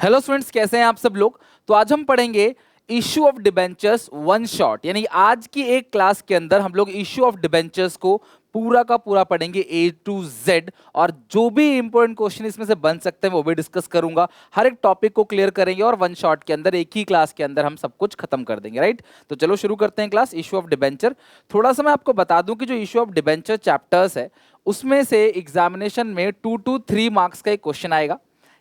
Hello students, कैसे हैं आप सब लोग। तो आज हम पढ़ेंगे issue of debentures one shot, यानी आज की एक क्लास के अंदर हम लोग इश्यू ऑफ डिबेंचर्स को पूरा का पूरा पढ़ेंगे ए टू जेड, और जो भी इंपॉर्टेंट क्वेश्चन इसमें से बन सकते हैं वो भी डिस्कस करूंगा। हर एक टॉपिक को क्लियर करेंगे और वन शॉट के अंदर, एक ही क्लास के अंदर हम सब कुछ खत्म कर देंगे, राइट। तो चलो शुरू करते हैं क्लास। इश्यू ऑफ डिबेंचर, थोड़ा सा मैं आपको बता दूं कि जो इश्यू ऑफ डिबेंचर चैप्टर्स है उसमें से एग्जामिनेशन में 2 to 3 मार्क्स का एक क्वेश्चन आएगा,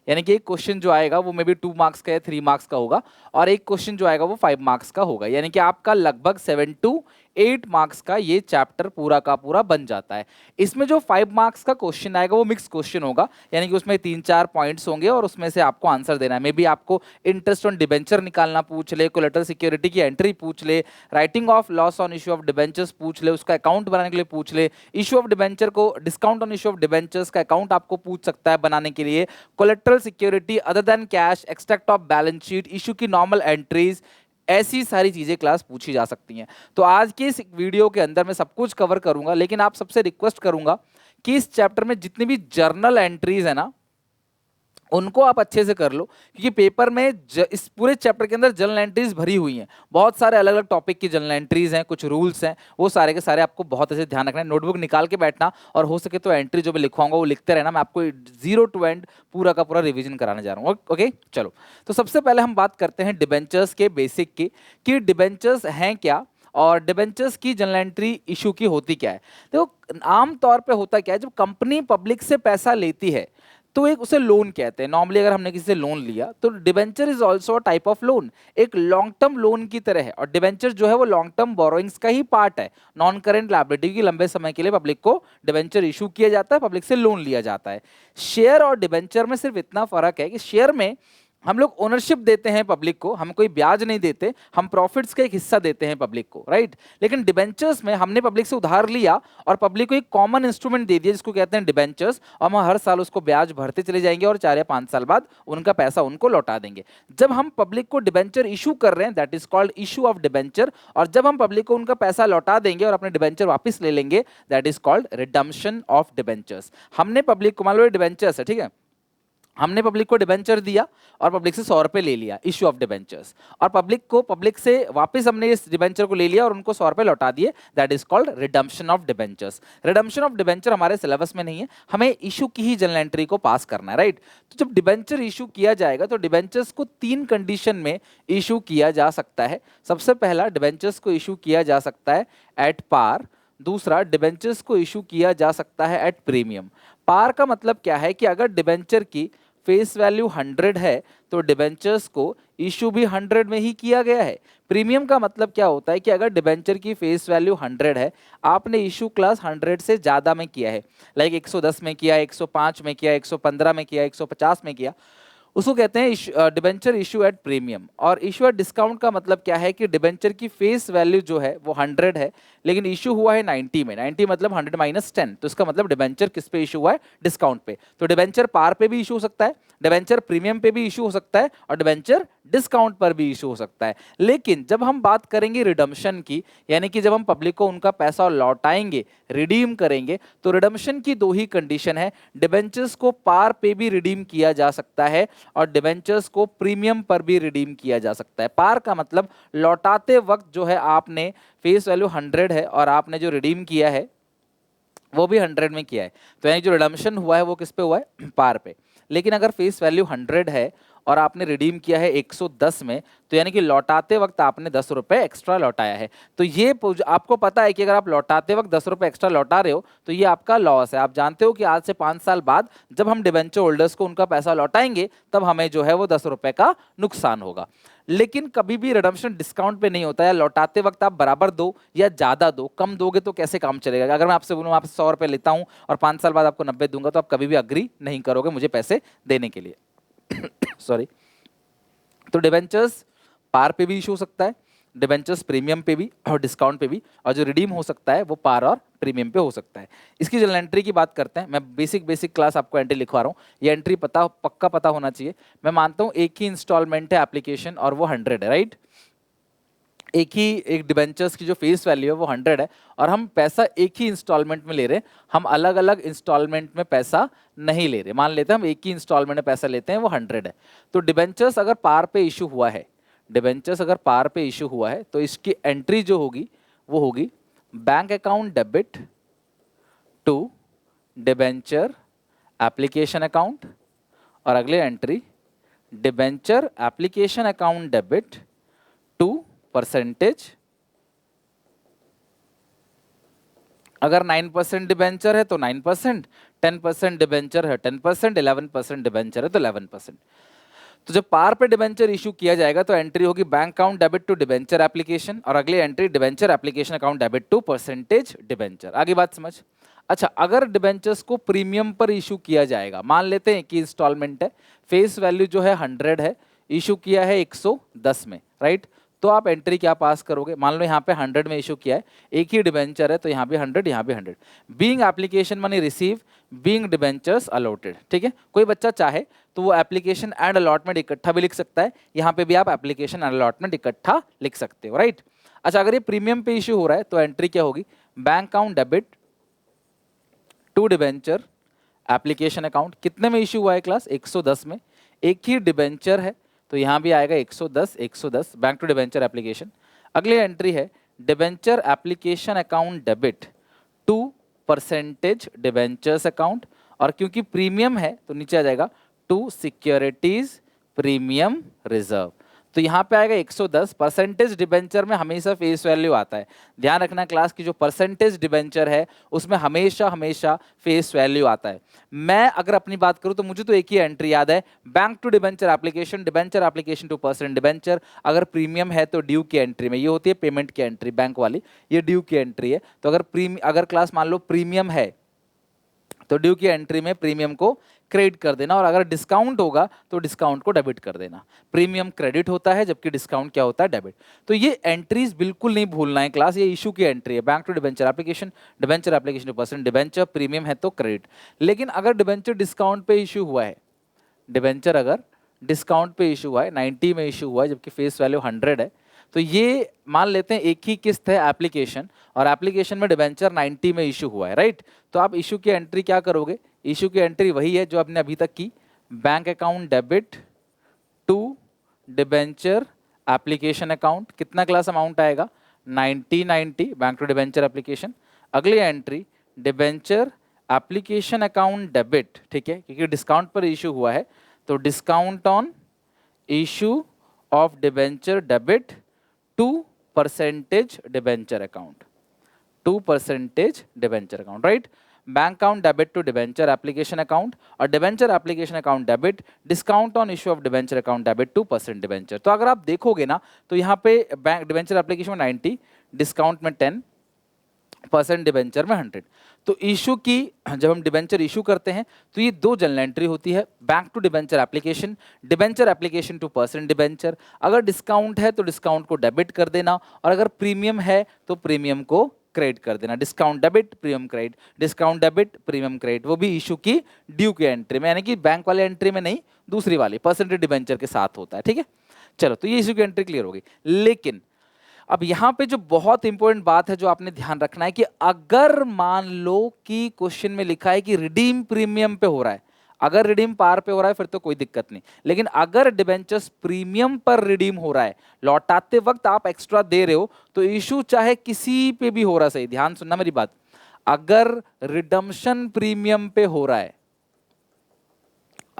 यानी कि एक क्वेश्चन जो आएगा वो मे बी 2 मार्क्स का या 3 मार्क्स का होगा, और एक क्वेश्चन जो आएगा वो 5 मार्क्स का होगा, यानी कि आपका लगभग 7 to 8 मार्क्स का ये चैप्टर पूरा का पूरा बन जाता है। इसमें जो 5 मार्क्स का क्वेश्चन आएगा वो मिक्स क्वेश्चन होगा, यानी कि उसमें 3-4 पॉइंट्स होंगे और उसमें से आपको आंसर देना है। मे बी आपको इंटरेस्ट ऑन डिबेंचर निकालना पूछ ले, कोलेटरल सिक्योरिटी की एंट्री पूछ ले, writing of loss on issue of debentures पूछ ले, उसका अकाउंट बनाने के लिए पूछ ले, इश्यू ऑफ डिबेंचर को discount on issue of debentures का अकाउंट आपको पूछ सकता है बनाने के लिए, collateral security other than cash, extract of balance sheet, issue की नॉर्मल एंट्रीज, ऐसी सारी चीजें क्लास पूछी जा सकती हैं। तो आज के इस वीडियो के अंदर मैं सब कुछ कवर करूंगा, लेकिन आप सबसे रिक्वेस्ट करूंगा कि इस चैप्टर में जितनी भी जर्नल एंट्रीज है ना उनको आप अच्छे से कर लो, क्योंकि पेपर में इस पूरे चैप्टर के अंदर जर्नल एंट्रीज भरी हुई हैं, बहुत सारे अलग अलग टॉपिक की जर्नल एंट्रीज हैं, कुछ रूल्स हैं, वो सारे के सारे आपको बहुत अच्छे ध्यान रखना है। नोटबुक निकाल के बैठना, और हो सके तो एंट्री जो मैं लिखवाऊंगा वो लिखते रहना। मैं आपको 0 to end पूरा का पूरा रिवीजन कराने जा रहा हूँ। ओके, चलो। तो सबसे पहले हम बात करते हैं डिबेंचर्स के बेसिक की, कि डिबेंचर्स हैं क्या और डिबेंचर्स की जर्नल एंट्री इशू की होती क्या है। देखो, आम तौर पे होता क्या है, जब कंपनी पब्लिक से पैसा लेती है तो एक उसे लोन कहते हैं। नॉर्मली अगर हमने किसी से लोन लिया तो debenture is also type of loan, एक लॉन्ग टर्म लोन की तरह है, और डिबेंचर जो है वो लॉन्ग टर्म बोरोइंग्स का ही पार्ट है, नॉन करेंट लायबिलिटी की। लंबे समय के लिए पब्लिक को डिबेंचर इशू किया जाता है, पब्लिक से लोन लिया जाता है। शेयर और डिबेंचर में सिर्फ इतना फर्क है कि शेयर में हम लोग ओनरशिप देते हैं पब्लिक को, हम कोई ब्याज नहीं देते, हम प्रॉफिट्स का एक हिस्सा देते हैं पब्लिक को, राइट। लेकिन डिबेंचर्स में हमने पब्लिक से उधार लिया और पब्लिक को एक कॉमन इंस्ट्रूमेंट दे दिया जिसको कहते हैं डिबेंचर्स, और हम हर साल उसको ब्याज भरते चले जाएंगे और 4 या 5 साल बाद उनका पैसा उनको लौटा देंगे। जब हम पब्लिक को डिबेंचर इशू कर रहे हैं, that is called issue of debenture, और जब हम पब्लिक को उनका पैसा लौटा देंगे और अपने डिबेंचर वापस ले लेंगे, that is called redemption of debentures. हमने पब्लिक को, मान लो डिबेंचर्स है, ठीक है, हमने पब्लिक को डिबेंचर दिया और पब्लिक से 100 रुपए ले लिया, इश्यू ऑफ डिबेंचर्स, और पब्लिक से वापस हमने इस डिबेंचर को ले लिया और उनको 100 रुपए लौटा दिए, that is called redemption of debentures. Redemption of debenture हमारे सिलेबस में नहीं है, हमें इशू की ही जर्नल एंट्री को पास करना है, राइट। तो जब डिबेंचर इशू किया जाएगा तो डिबेंचर्स को 3 कंडीशन में इशू किया जा सकता है। सबसे पहला, डिबेंचर्स को इशू किया जा सकता है एट पार। दूसरा, डिबेंचर्स को इशू किया जा सकता है एट प्रीमियम। पार का मतलब क्या है कि अगर डिबेंचर की फेस वैल्यू 100 है तो डिबेंचर्स को इशू भी 100 में ही किया गया है। प्रीमियम का मतलब क्या होता है कि अगर डिबेंचर की फेस वैल्यू 100 है, आपने इशू क्लास 100 से ज़्यादा में किया है, लाइक 110 में किया, 105 में किया, 115 में किया, 150 में किया, उसको कहते हैं डिबेंचर इशू एट प्रीमियम। और इशू एट डिस्काउंट का मतलब क्या है कि डिबेंचर की फेस वैल्यू जो है वो 100 है, लेकिन इशू हुआ है 90 में, 90 मतलब 100 - 10, तो इसका मतलब डिबेंचर किस पे इशू हुआ है, डिस्काउंट पे। तो डिबेंचर पार पे भी इशू हो सकता है, डिबेंचर प्रीमियम पे भी इशू हो सकता है, और डिबेंचर डिस्काउंट पर भी इशू हो सकता है। लेकिन जब हम बात करेंगे रिडम्पशन की, यानी कि जब हम पब्लिक को उनका पैसा लौटाएंगे, रिडीम करेंगे, तो रिडम्पशन की 2 ही कंडीशन है। डिबेंचर्स को पार पे भी रिडीम किया जा सकता है और डिबेंचर्स को प्रीमियम पर भी रिडीम किया जा सकता है। पार का मतलब लौटाते वक्त जो है आपने फेस वैल्यू 100 है और आपने जो रिडीम किया है वो भी 100 में किया है, तो यानी जो रिडम्पशन हुआ है वो किस पे हुआ है, पार पे। लेकिन अगर फेस वैल्यू 100 है और आपने रिडीम किया है 110 में, तो यानी कि लौटाते वक्त आपने 10 रुपए एक्स्ट्रा लौटाया है। तो ये आपको पता है कि अगर आप लौटाते वक्त 10 रुपए एक्स्ट्रा लौटा रहे हो तो ये आपका लॉस है। आप जानते हो कि आज से 5 साल बाद जब हम डिबेंचर होल्डर्स को उनका पैसा लौटाएंगे तब हमें जो है वो 10 रुपए का नुकसान होगा। लेकिन कभी भी रिडम्पशन डिस्काउंट पे नहीं होता है। लौटाते वक्त आप बराबर दो या ज्यादा दो, कम दोगे तो कैसे काम चलेगा। अगर मैं आपसे बोलूँ आपसे 100 रुपए लेता हूँ और 5 साल बाद आपको 90 दूंगा, तो आप कभी भी अग्री नहीं करोगे मुझे पैसे देने के लिए। सॉरी। तो डिबेंचर्स पार पे भी इशू हो सकता है, डिबेंचर्स प्रीमियम पे भी और डिस्काउंट पे भी, और जो रिडीम हो सकता है वो पार और प्रीमियम पे हो सकता है। इसकी जो एंट्री की बात करते हैं, मैं बेसिक क्लास आपको एंट्री लिखवा रहा हूँ, ये एंट्री पक्का पता होना चाहिए। मैं मानता हूँ एक ही इंस्टॉलमेंट है एप्लीकेशन और वो 100 है, राइट। एक डिबेंचर्स की जो फेस वैल्यू है वो 100 है और हम पैसा एक ही इंस्टॉलमेंट में ले रहे हैं, हम अलग अलग इंस्टॉलमेंट में पैसा नहीं ले रहे। मान लेते हैं हम एक ही इंस्टॉलमेंट में पैसा लेते हैं, वो 100 है। तो डिबेंचर्स अगर पार पे इशू हुआ है, डिबेंचर्स अगर पार पे इशू हुआ है तो इसकी एंट्री जो होगी वो होगी bank account debit to debenture application account, और अगले entry debenture application account debit to percentage. अगर 9% डिबेंचर है तो 9%, 10% डिबेंचर है 10%, 11% डिबेंचर है तो 11%। तो जब पार पे डिबेंचर इशू किया जाएगा तो एंट्री होगी bank account debit to debenture application, और अगली entry debenture application account debit to percentage debenture. आगे बात समझ। अच्छा, अगर डिबेंचर्स को प्रीमियम पर इशू किया जाएगा, मान लेते हैं कि इंस्टॉलमेंट है, फेस वैल्यू जो है 100 है, इशू किया है 110 में, राइट। तो आप एंट्री क्या पास करोगे? मान लो यहाँ पे 100 में इशू किया है, एक ही डिबेंचर है तो यहाँ भी 100, यहाँ भी 100। Being application money receive, being debentures allotted, ठीक है। कोई बच्चा चाहे तो वो एप्लीकेशन एंड अलॉटमेंट इकट्ठा भी लिख सकता है, यहाँ पे भी आप एप्लीकेशन एंड अलॉटमेंट इकट्ठा लिख सकते हो, राइट। अच्छा, अगर ये प्रीमियम पे इशू हो रहा है तो एंट्री क्या होगी? Bank account debit to debenture application account. कितने में इशू हुआ है क्लास? 110 में। एक ही डिबेंचर है तो यहाँ भी आएगा 110 110, बैंक टू डिबेंचर एप्लीकेशन। अगली एंट्री है debenture application account debit to percentage debentures account, और क्योंकि प्रीमियम है तो नीचे आ जाएगा टू सिक्योरिटीज प्रीमियम रिजर्व। तो यहाँ पे आएगा 110। परसेंटेज डिबेंचर में हमेशा फेस वैल्यू आता है, ध्यान रखना क्लास की, जो परसेंटेज डिबेंचर है उसमें हमेशा हमेशा फेस वैल्यू आता है। मैं अगर अपनी बात करूं तो मुझे तो एक ही एंट्री याद है, bank to debenture application, debenture application to percent debenture. अगर प्रीमियम है तो ड्यू की एंट्री में, ये होती है पेमेंट की एंट्री बैंक वाली, ये ड्यू की एंट्री है। तो अगर क्लास मान लो प्रीमियम है तो ड्यू की एंट्री में प्रीमियम को क्रेडिट कर देना, और अगर डिस्काउंट होगा तो डिस्काउंट को डेबिट कर देना। प्रीमियम क्रेडिट होता है जबकि डिस्काउंट क्या होता है? डेबिट। तो ये एंट्रीज बिल्कुल नहीं भूलना है क्लास, ये इशू की एंट्री है, bank to debenture application, debenture application to percent debenture, premium है तो क्रेडिट। लेकिन अगर डिबेंचर डिस्काउंट पे इशू हुआ है, डिबेंचर अगर डिस्काउंट पे इशू हुआ है, 90 में इशू हुआ है जबकि फेस वैल्यू 100 है, तो ये मान लेते हैं एक ही किस्त है एप्लीकेशन, और एप्लीकेशन में डिबेंचर 90 में इशू हुआ है, राइट। तो आप इशू की एंट्री क्या करोगे? इशू की एंट्री वही है जो आपने अभी तक की, bank account debit to debenture application account. कितना क्लास अमाउंट आएगा? 90 बैंक टू डिबेंचर एप्लीकेशन। अगली entry debenture application account debit, ठीक है, क्योंकि डिस्काउंट पर इशू हुआ है तो discount on issue of debenture debit to percentage debenture account, to percentage debenture account, right. Bank account debit to debenture application account, और debenture application account debit, discount on issue of debenture account debit to percent debenture. तो अगर आप देखोगे ना तो यहाँ पे bank debenture application में 90, डिस्काउंट में 10, परसेंट डिबेंचर में 100। तो इशू की, जब हम डिबेंचर इशू करते हैं तो ये दो जनरल एंट्री होती है, bank to debenture application, debenture application to percent debenture. अगर डिस्काउंट है तो डिस्काउंट को डेबिट कर देना, और अगर प्रीमियम है तो प्रीमियम को क्रेडिट कर देना। Discount debit premium credit, discount debit premium credit, वो भी इशू की ड्यू की एंट्री में, यानी कि बैंक वाले एंट्री में नहीं, दूसरी वाली परसेंटेज डिबेंचर के साथ होता है, ठीक है। चलो, तो ये इशू की एंट्री क्लियर होगी। लेकिन अब यहां पे जो बहुत इंपॉर्टेंट बात है जो आपने ध्यान रखना है कि अगर मान लो कि क्वेश्चन में लिखा है कि रिडीम प्रीमियम पे हो रहा है, अगर रिडीम पार पे हो रहा है फिर तो कोई दिक्कत नहीं, लेकिन अगर डिबेंचर्स प्रीमियम पर रिडीम हो रहा है, लौटाते वक्त आप एक्स्ट्रा दे रहे हो, तो इशू चाहे किसी पे भी हो रहा, सही ध्यान सुनना मेरी बात, अगर रिडम्पशन प्रीमियम पे हो रहा है,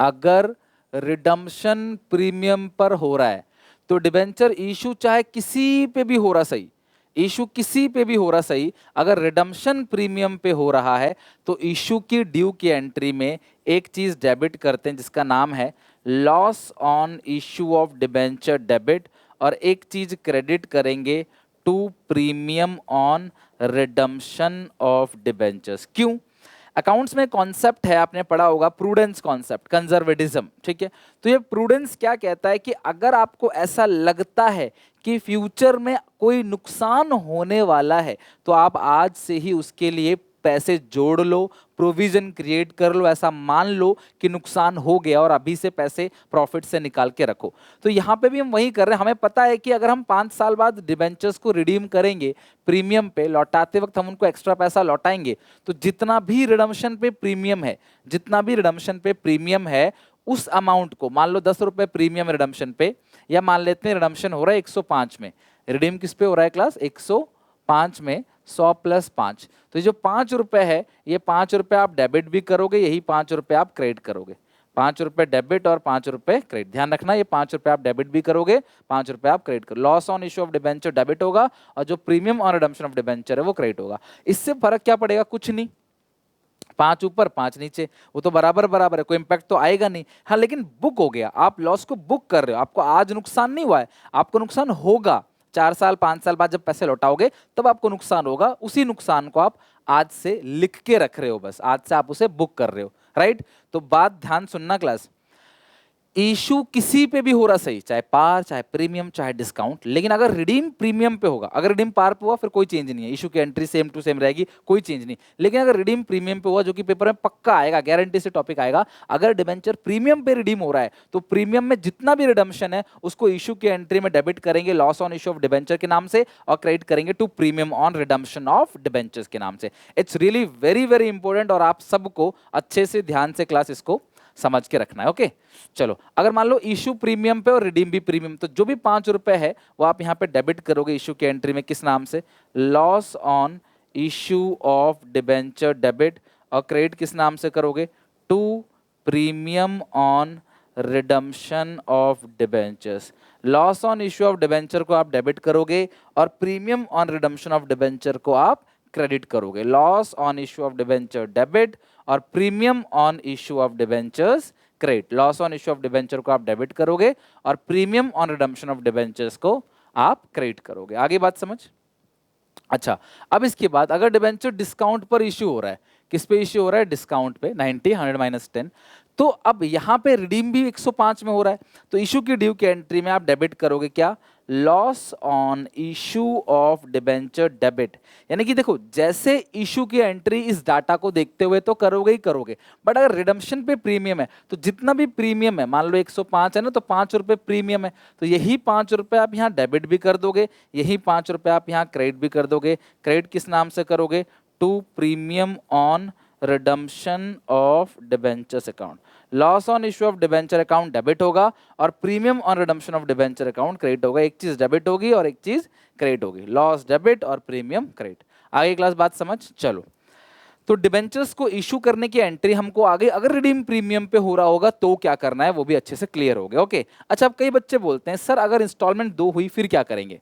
अगर रिडम्पशन प्रीमियम पर हो रहा है तो डिबेंचर इशू चाहे किसी पे भी हो रहा सही, इशू किसी पे भी हो रहा सही, अगर रिडम्पशन प्रीमियम पे हो रहा है तो इशू की ड्यू की एंट्री में एक चीज डेबिट करते हैं जिसका नाम है loss on issue of debenture debit, और एक चीज क्रेडिट करेंगे to premium on redemption of debentures. क्यों? अकाउंट्स में कॉन्सेप्ट है, आपने पढ़ा होगा, प्रूडेंस कॉन्सेप्ट, कंजर्वेटिज्म, ठीक है। तो ये प्रूडेंस क्या कहता है कि अगर आपको ऐसा लगता है कि फ्यूचर में कोई नुकसान होने वाला है तो आप आज से ही उसके लिए पैसे जोड़ लो, प्रोविजन क्रिएट कर लो, ऐसा मान लो कि नुकसान हो गया और अभी से पैसे प्रॉफिट से निकाल के रखो। तो यहाँ पे भी हम वही कर रहे हैं। हमें पता है कि अगर हम 5 साल बाद डिबेंचर्स को रिडीम करेंगे प्रीमियम पे, लौटाते वक्त हम उनको एक्स्ट्रा पैसा लौटाएंगे, तो जितना भी रिडम्पशन पे प्रीमियम है, जितना भी रिडम्पशन पे प्रीमियम है, उस अमाउंट को, मान लो 10 रुपए प्रीमियम रिडम्पशन पे, या मान लेते हैं रिडम्पशन हो रहा है 105 में, रिडीम किस पे हो रहा है क्लास, 105 में 100 प्लस 5, तो ये जो 5 रुपए है, ये 5 रुपए आप डेबिट भी करोगे, यही 5 रुपए आप क्रेडिट करोगे। 5 रुपए डेबिट और 5 रुपए क्रेडिट, ध्यान रखना, ये 5 रुपए आप डेबिट भी करोगे, 5 रुपए आप क्रेडिट करो। Loss on issue of debenture debit होगा और जो premium on redemption of debenture है वो क्रेडिट होगा। इससे फर्क क्या पड़ेगा, कुछ नहीं, 5 ऊपर 5 नीचे, वो तो बराबर बराबर है, कोई इंपैक्ट तो आएगा नहीं। हाँ, लेकिन बुक हो गया, आप लॉस को बुक कर रहे हो, आपको आज नुकसान नहीं हुआ है, आपको नुकसान होगा 4 साल 5 साल बाद जब पैसे लौटाओगे तब आपको नुकसान होगा। उसी नुकसान को आप आज से लिख के रख रहे हो, बस आज से आप उसे बुक कर रहे हो, राइट। तो बात ध्यान सुनना क्लास, इशू किसी पे भी हो रहा सही, चाहे पार, चाहे प्रीमियम, चाहे डिस्काउंट, लेकिन अगर रिडीम प्रीमियम पे होगा, अगर रिडीम पार पे हुआ फिर कोई चेंज नहीं है, इशू की एंट्री सेम टू सेम रहेगी, कोई चेंज नहीं। लेकिन अगर रिडीम प्रीमियम पे हुआ, जो कि पेपर में पक्का आएगा, गारंटी से टॉपिक आएगा, अगर डिबेंचर प्रीमियम पे रिडीम हो रहा है तो प्रीमियम में जितना भी रिडम्पशन है उसको इशू की एंट्री में डेबिट करेंगे loss on issue of debenture के नाम से, और क्रेडिट करेंगे to premium on redemption of debentures के नाम से। It's really very very important, और आप सबको अच्छे से ध्यान से क्लास इसको समझ के रखना है, ओके। चलो, अगर मान लो इशू प्रीमियम पे और रिडीम भी प्रीमियम, तो जो भी 5 रुपए है वो आप यहां पे डेबिट करोगे इशू के एंट्री में, किस नाम से, loss on issue of debenture debit, और क्रेडिट किस नाम से करोगे, to premium on redemption of debentures. Loss on issue of debenture को आप डेबिट करोगे और premium on redemption of debenture को आप क्रेडिट करोगे। Loss on issue of debenture debit और premium on issue of debentures credit. Loss on issue of debenture को आप डेबिट करोगे और premium on redemption of debentures को आप क्रेडिट करोगे। आगे बात समझ। अच्छा, अब इसके बाद अगर डिबेंचर डिस्काउंट पर इशू हो रहा है, किस पे इशू हो रहा है, डिस्काउंट पे, 90 100 माइनस 10, तो अब यहां पे रिडीम भी 105 में हो रहा है, तो इशू की ड्यू की एंट्री में आप डेबिट करोगे क्या, loss on issue of debenture debit. यानी कि देखो, जैसे इशू की एंट्री इस डाटा को देखते हुए तो करोगे ही करोगे, बट अगर रिडम्पशन पे प्रीमियम है तो जितना भी प्रीमियम है, मान लो 105 है ना, तो 5 रुपए प्रीमियम है, तो यही 5 रुपए आप यहाँ डेबिट भी कर दोगे, यही 5 रुपए आप यहाँ क्रेडिट भी कर दोगे। क्रेडिट किस नाम से करोगे, to premium on redemption of debentures account. Loss on issue of debenture account debit होगा और premium on redemption of debenture account credit होगा। एक चीज डेबिट होगी और एक चीज क्रेडिट होगी, लॉस डेबिट और प्रीमियम क्रेडिट। आगे क्लास बात समझ। चलो, तो डिबेंचर्स को इशू करने की एंट्री हमको आगे अगर रिडीम प्रीमियम पे हो रहा होगा तो क्या करना है वो भी अच्छे से क्लियर हो गया, ओके। अच्छा, अब कई बच्चे बोलते हैं सर अगर इंस्टॉलमेंट 2 हुई फिर क्या करेंगे।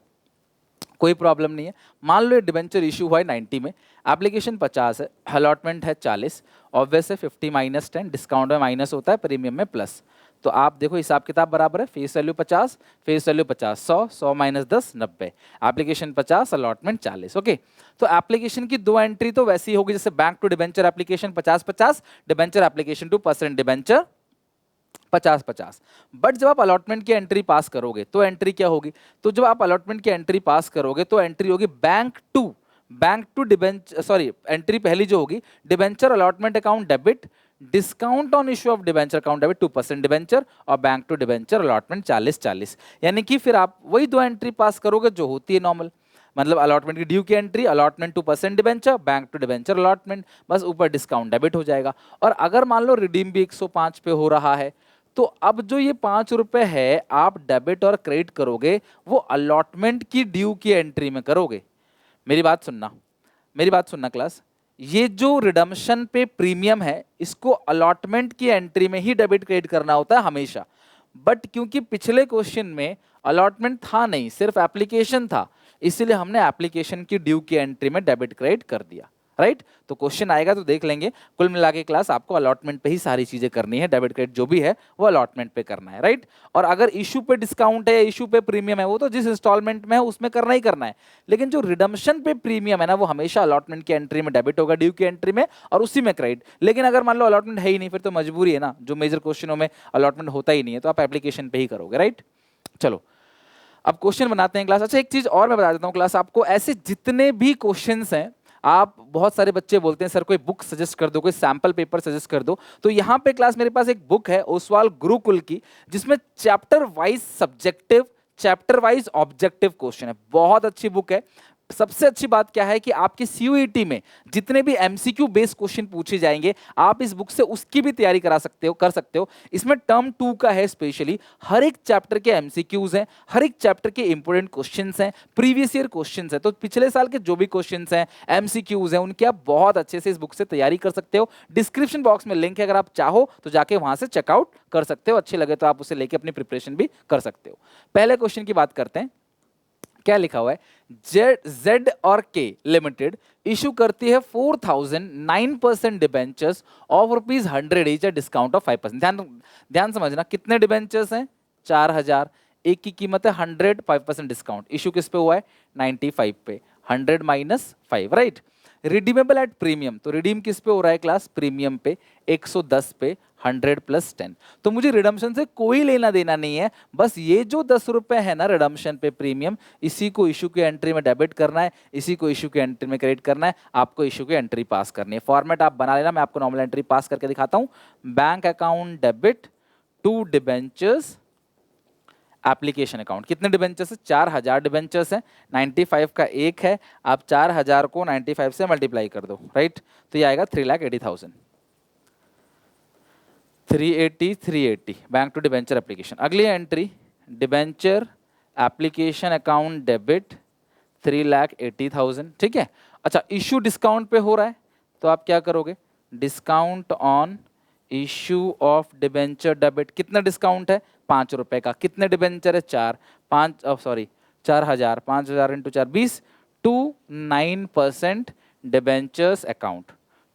कोई प्रॉब्लम नहीं है। मान लो ये डिबेंचर इशू हुआ है 90 में, एप्लीकेशन 50 है, अलॉटमेंट है 40, ऑब्वियस है 50 माइनस 10, डिस्काउंट में माइनस होता है, प्रीमियम में प्लस। तो आप देखो हिसाब किताब बराबर है, face value 50, face value 50, 100, 100 minus 10 90, application 50, allotment 40, okay. तो एप्लीकेशन की 2 एंट्री तो वैसी होगी जैसे bank to debenture application 50-50, debenture application to percent debenture 50-50। But जब आप अलॉटमेंट की एंट्री पास करोगे तो एंट्री क्या होगी, तो जब आप अलॉटमेंट की एंट्री पास करोगे तो एंट्री होगी bank to debenture, sorry entry पहली जो होगी, debenture allotment account debit, discount on issue of debenture account debit 2% debenture, और बैंक टू डिबेंचर अलॉटमेंट 40-40। यानी कि फिर आप वही 2 एंट्री पास करोगे जो होती है नॉर्मल, मतलब अलॉटमेंट की ड्यू की entry, allotment 2% debenture, bank to debenture allotment, बस ऊपर डिस्काउंट डेबिट हो जाएगा। और अगर मान लो रिडीम भी 105 पे हो रहा है तो अब जो ये 5 रुपए है आप डेबिट और क्रेडिट करोगे वो अलॉटमेंट की ड्यू की एंट्री में करोगे। मेरी बात सुनना क्लास, ये जो रिडम्पशन पे प्रीमियम है इसको अलॉटमेंट की एंट्री में ही डेबिट क्रेडिट करना होता है हमेशा, बट क्योंकि पिछले क्वेश्चन में अलॉटमेंट था नहीं, सिर्फ एप्लीकेशन था, इसलिए हमने एप्लीकेशन की ड्यू की एंट्री में डेबिट क्रेडिट कर दिया, राइट। तो क्वेश्चन आएगा तो देख लेंगे। कुल मिला के क्लास आपको अलॉटमेंट पे ही सारी चीजें करनी है, डेबिट क्रेडिट जो भी है वो अलॉटमेंट पे करना है, राइट। और अगर इशू पे डिस्काउंट है, इशू पे प्रीमियम है, वो तो जिस इंस्टॉलमेंट में है उसमें करना ही करना है, लेकिन जो रिडम्पशन पे प्रीमियम है ना वो हमेशा अलॉटमेंट की एंट्री में डेबिट होगा, ड्यू की एंट्री में, और उसी में क्रेडिट। लेकिन अगर मान लो अलॉटमेंट है ही नहीं फिर तो मजबूरी है ना, जो मेजर क्वेश्चनों में अलॉटमेंट होता ही नहीं है तो आप एप्लीकेशन पे ही करोगे, राइट। चलो अब क्वेश्चन बनाते हैं क्लास। अच्छा, एक चीज और मैं बता देता हूँ क्लास आपको, ऐसे जितने भी क्वेश्चंस हैं आप बहुत सारे बच्चे बोलते हैं सर कोई बुक सजेस्ट कर दो, कोई सैंपल पेपर सजेस्ट कर दो। तो यहाँ पे क्लास मेरे पास एक बुक है ओसवाल गुरुकुल की, जिसमें chapter wise subjective, chapter wise objective question है। बहुत अच्छी बुक है। सबसे अच्छी बात क्या है कि आपकी सीयूईटी में जितने भी एमसीक्यू बेस्ड क्वेश्चन पूछे जाएंगे, आप इस बुक से उसकी भी तैयारी करा सकते हो, कर सकते हो। इसमें टर्म 2 का है स्पेशली, हर एक चैप्टर के एमसीक्यूज हैं, हर एक चैप्टर के इंपोर्टेंट क्वेश्चंस हैं, प्रीवियस ईयर क्वेश्चंस हैं। तो पिछले साल के जो भी क्वेश्चंस हैं, एमसीक्यूज हैं, उनकी आप बहुत अच्छे से इस बुक से तैयारी कर सकते हो। डिस्क्रिप्शन बॉक्स में लिंक है, अगर आप चाहो तो जाके वहां से चेकआउट कर सकते हो। अच्छे लगे तो आप उसे लेके अपनी प्रिपरेशन भी कर सकते हो। पहले क्वेश्चन की बात करते हैं। क्या लिखा हुआ है? जेड और के लिमिटेड इशू करती है 4009% debentures of ₹100 each at discount of 5%। ध्यान समझना, कितने डिबेंचर्स हैं? 4000। एक की कीमत है 100, 5% डिस्काउंट। इशू किस पे हुआ है? 95 पे। 100 minus 5, right. Redeemable at premium, तो रिडीम किस पे हो रहा है क्लास? प्रीमियम पे। 110 पे। 100 प्लस 10। तो मुझे रिडम्पशन से कोई लेना देना नहीं है, बस ये जो 10 रुपए है ना रिडम्पशन पे प्रीमियम, इसी को इशू की एंट्री में डेबिट करना है, इसी को इशू की एंट्री में क्रेडिट करना है। आपको इशू की एंट्री पास करनी है। फॉर्मेट आप बना लेना, मैं आपको नॉर्मल एंट्री पास करके दिखाता हूं। Bank account debit to debentures application account. कितने डिबेंचर्स है? 4000 डिबेंचर्स है। 95 का एक है, आप 4000 को 95 से मल्टीप्लाई कर दो, राइट। तो ये आएगा 3,80,000। 380 बैंक टू डिबेंचर एप्लीकेशन। अगली entry debenture application account debit 3,80,000, ठीक है। अच्छा, इशू डिस्काउंट पे हो रहा है, तो आप क्या करोगे? Discount on issue of debenture debit. कितना डिस्काउंट है? 5 रुपए का। कितने डिबेंचर है? 4। 4000, 5000 into 4 20 to 9% debentures account.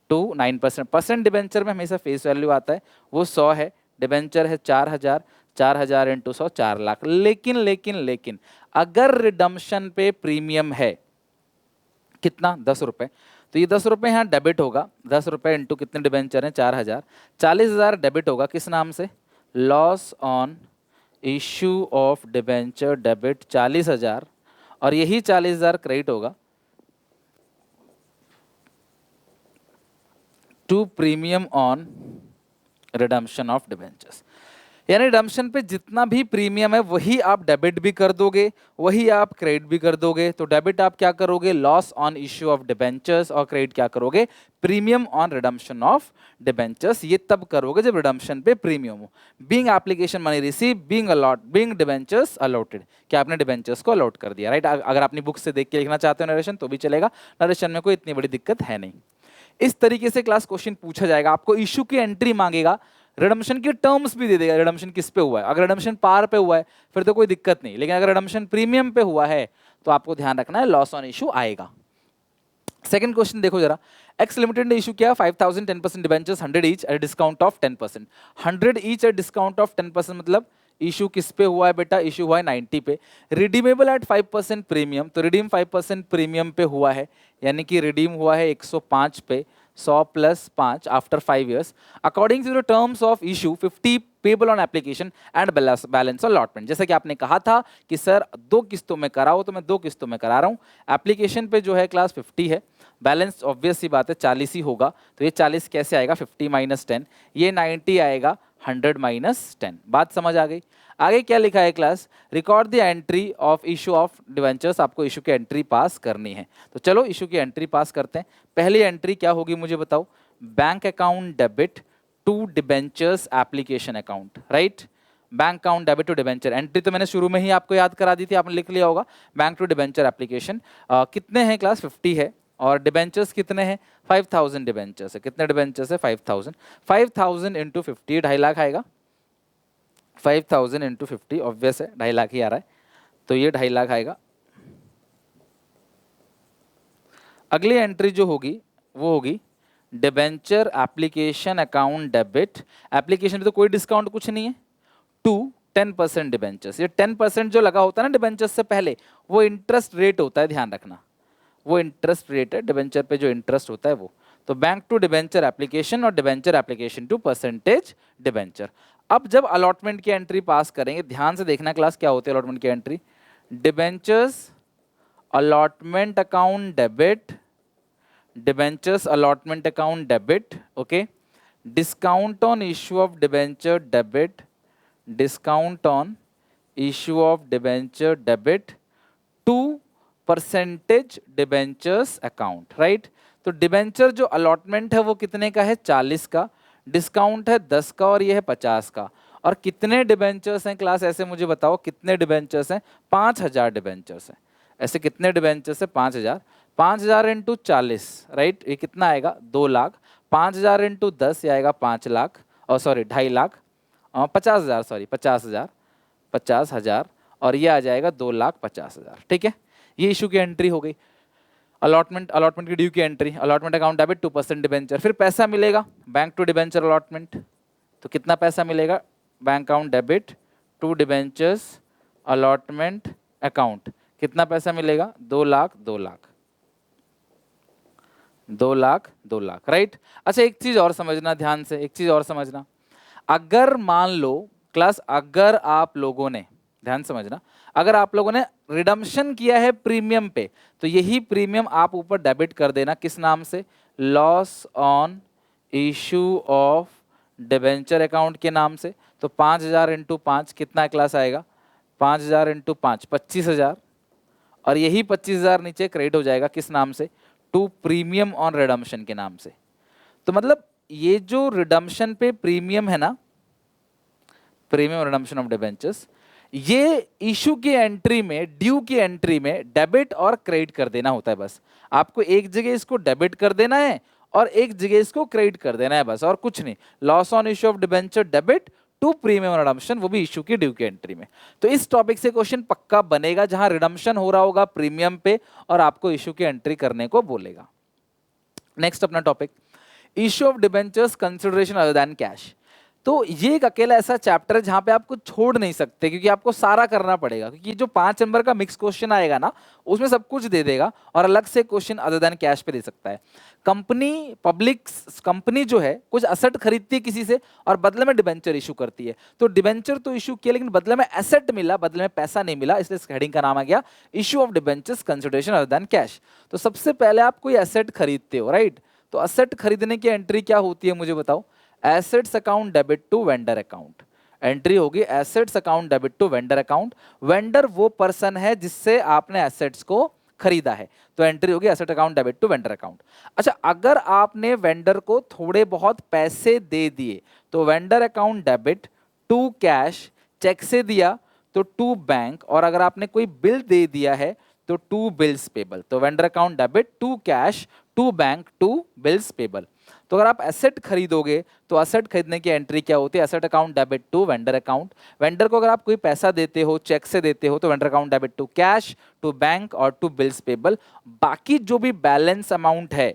To 9%। Percent debenture में हमेशा फेस वैल्यू आता है, वो 100 है। डिबेंचर है 4000, 4000 इंटू 100, 4 लाख। लेकिन लेकिन लेकिन अगर रिडम्पशन पे प्रीमियम है, कितना? 10 रुपए, तो ये 10 रुपए यहाँ डेबिट होगा। 10 रुपए इंटू कितने डिबेंचर हैं? 4000। 40,000 डेबिट होगा किस नाम से? Loss on issue of debenture debit 40,000, और यही 40,000 क्रेडिट होगा to premium on redemption of debentures. यानी रिडम्पशन पे जितना भी प्रीमियम है वही आप डेबिट भी कर दोगे, वही आप क्रेडिट भी कर दोगे। तो डेबिट आप क्या करोगे? Loss on issue of debentures, और क्रेडिट क्या करोगे? Premium on redemption of debentures. ये तब करोगे जब रिडम्पशन पे प्रीमियम हो। Being application money receive, being debentures allotted, क्या आपने डिबेंचर्स को अलॉट कर दिया, राइट। अगर अपनी बुक से देख के लिखना चाहते हो नरेशन तो भी चलेगा, नरेशन में कोई इतनी बड़ी दिक्कत है नहीं। इस तरीके से क्लास क्वेश्चन पूछा जाएगा। आपको इशू की एंट्री मांगेगा, रिडम्पशन के टर्म्स भी दे देगा, रिडम्पशन किस पे हुआ है। अगर रिडम्पशन पार पे हुआ है फिर तो कोई दिक्कत नहीं, लेकिन अगर रिडम्पशन प्रीमियम पे हुआ है तो आपको ध्यान रखना है लॉस ऑन इशू आएगा। सेकंड क्वेश्चन देखो जरा। एक्स लिमिटेड ने इशू किया 5000 10% debentures 100 each at discount of 10%। 100 each at discount of 10% मतलब इशू किस पे हुआ है बेटा? इशू हुआ है 90 पे। रिडीमेबल एट 5% प्रीमियम, तो रिडीम 5% प्रीमियम पे हुआ है, यानी कि रिडीम हुआ है 105 पे। 100 plus 5 after 5 years। According to the terms of issue 50 payable on application and balance allotment. जैसे कि आपने कहा था कि सर 2 किस्तों में कराओ, तो मैं 2 किस्तों में करा रहा हूँ। एप्लीकेशन पे जो है क्लास 50 है, बैलेंस ऑब्वियस सी बात है 40 ही होगा। तो ये 40 कैसे आएगा? 50 माइनस 10। ये 90 आएगा 100 माइनस 10। बात समझ आ गई? आगे क्या लिखा है class? Record the entry of issue of debentures. आपको इशू की एंट्री पास करनी है, तो चलो इशू की एंट्री पास करते हैं। पहली एंट्री क्या होगी मुझे बताओ? Bank account debit to debentures application account, right. Bank account debit to debenture. Entry तो मैंने शुरू में ही आपको याद करा दी थी, आपने लिख लिया होगा। बैंक टू डिबेंचर एप्लीकेशन कितने हैं क्लास? 50 है, और डिबेंचर्स कितने हैं? 5000 डिबेंचर्स है। कितने डिबेंचर्स है? 5000। 5000 इंटू 50 2.5 लाख आएगा। 5000 इंटू 50 ऑब्वियस है 2.5 लाख ही आ रहा है, तो ये 2.5 लाख आएगा। अगली एंट्री जो होगी वो होगी debenture application account debit. Application में तो कोई डिस्काउंट कुछ नहीं है, टू 10% डिबेंचर्स। ये 10% जो लगा होता है ना डिबेंचर्स से पहले, वो इंटरेस्ट रेट होता है, ध्यान रखना। वो इंटरेस्ट रेट है डिबेंचर पे, जो इंटरेस्ट होता है वो। तो बैंक टू डिबेंचर एप्लीकेशन और debenture application to percentage debenture. अब जब अलॉटमेंट की एंट्री पास करेंगे, ध्यान से देखना क्लास क्या होती है अलॉटमेंट की entry. Debentures allotment account debit debentures allotment account debit, okay, discount on issue of debenture debit, discount on issue of debenture debit to percentage debentures account, right. तो डिबेंचर जो अलॉटमेंट है वो कितने का है, 40 का, डिस्काउंट है 10 का और ये है 50 का। और कितने डिबेंचर्स हैं क्लास, ऐसे मुझे बताओ कितने डिबेंचर्स हैं, 5000 डिबेंचर्स हैं। ऐसे कितने डिबेंचर्स है, 5000, 5000 इंटू 40, राइट, ये कितना आएगा, 2 लाख, 5000 इंटू 10 ये आएगा 5 लाख, और सॉरी 2.5 लाख, 50,000, सॉरी 50,000, 50,000, और ये आ जाएगा 2,50,000, ठीक है। ये इशू की एंट्री हो गई। अलॉटमेंट, अलॉटमेंट की ड्यू की entry, allotment account debit 2% debenture. फिर पैसा मिलेगा बैंक टू डिबेंचर अलॉटमेंट, तो कितना पैसा मिलेगा, bank account debit to debentures allotment account, कितना पैसा मिलेगा, 2 लाख 2 लाख, 2 लाख 2 लाख, राइट। अच्छा एक चीज और समझना ध्यान से, एक चीज और समझना, अगर मान लो क्लास, अगर आप लोगों ने, ध्यान समझना, अगर आप लोगों ने रिडम्पशन किया है प्रीमियम पे, तो यही प्रीमियम आप ऊपर डेबिट कर देना, किस नाम से, loss on issue of debenture account के नाम से। तो 5000 इंटू 5 कितना क्लास आएगा, 5000 इंटू 5 25,000, और यही 25,000 नीचे क्रेडिट हो जाएगा किस नाम से, टू प्रीमियम ऑन रिडम्पशन के नाम से। तो मतलब ये जो रिडम्पशन पे प्रीमियम है ना, प्रीमियम रिडम्पशन ऑफ डिबेंचर्स, ये इशू की एंट्री में, ड्यू की एंट्री में डेबिट और क्रेडिट कर देना होता है बस। आपको एक जगह इसको डेबिट कर देना है और एक जगह इसको क्रेडिट कर देना है बस, और कुछ नहीं। Loss on issue of debenture debit to premium redemption, वो भी इशू की ड्यू की एंट्री में। तो इस टॉपिक से क्वेश्चन पक्का बनेगा जहां रिडम्पशन हो रहा होगा प्रीमियम पे और आपको इशू की एंट्री करने को बोलेगा। नेक्स्ट अपना topic, issue of debentures consideration other than cash. तो ये एक अकेला ऐसा चैप्टर है जहां पे आपको छोड़ नहीं सकते, क्योंकि आपको सारा करना पड़ेगा, क्योंकि जो 5 नंबर का मिक्स क्वेश्चन आएगा ना, उसमें सब कुछ दे देगा और अलग से क्वेश्चन अदर देन कैश पे दे सकता है। कंपनी, पब्लिक कंपनी जो है कुछ असेट खरीदती है किसी से और बदले में डिबेंचर इशू करती है। तो डिबेंचर तो इशू किया लेकिन बदले में एसेट मिला, बदले में पैसा नहीं मिला, इसलिए इस हेडिंग का नाम आ गया issue of debentures consideration other than cash. तो सबसे पहले आप कोई एसेट खरीदते हो, राइट। तो असेट खरीदने की एंट्री क्या होती है मुझे बताओ, assets account debit to vendor account. Entry होगी assets account debit to vendor account. Vendor वो पर्सन है जिससे आपने एसेट्स को खरीदा है, तो एंट्री होगी asset account debit to vendor account. अच्छा अगर आपने वेंडर को थोड़े बहुत पैसे दे दिए तो vendor account debit to cash, cheque से दिया तो टू बैंक, और अगर आपने कोई बिल दे दिया है तो टू बिल्स पेबल। तो vendor account debit to cash, to bank, to bills payable. तो अगर आप एसेट खरीदोगे तो एसेट खरीदने की एंट्री क्या होती है, asset account debit to vendor account. Vendor को अगर आप कोई पैसा देते हो, चेक से देते हो, तो vendor account debit to cash, to bank और टू बिल्स पेबल। बाकी जो भी बैलेंस अमाउंट है,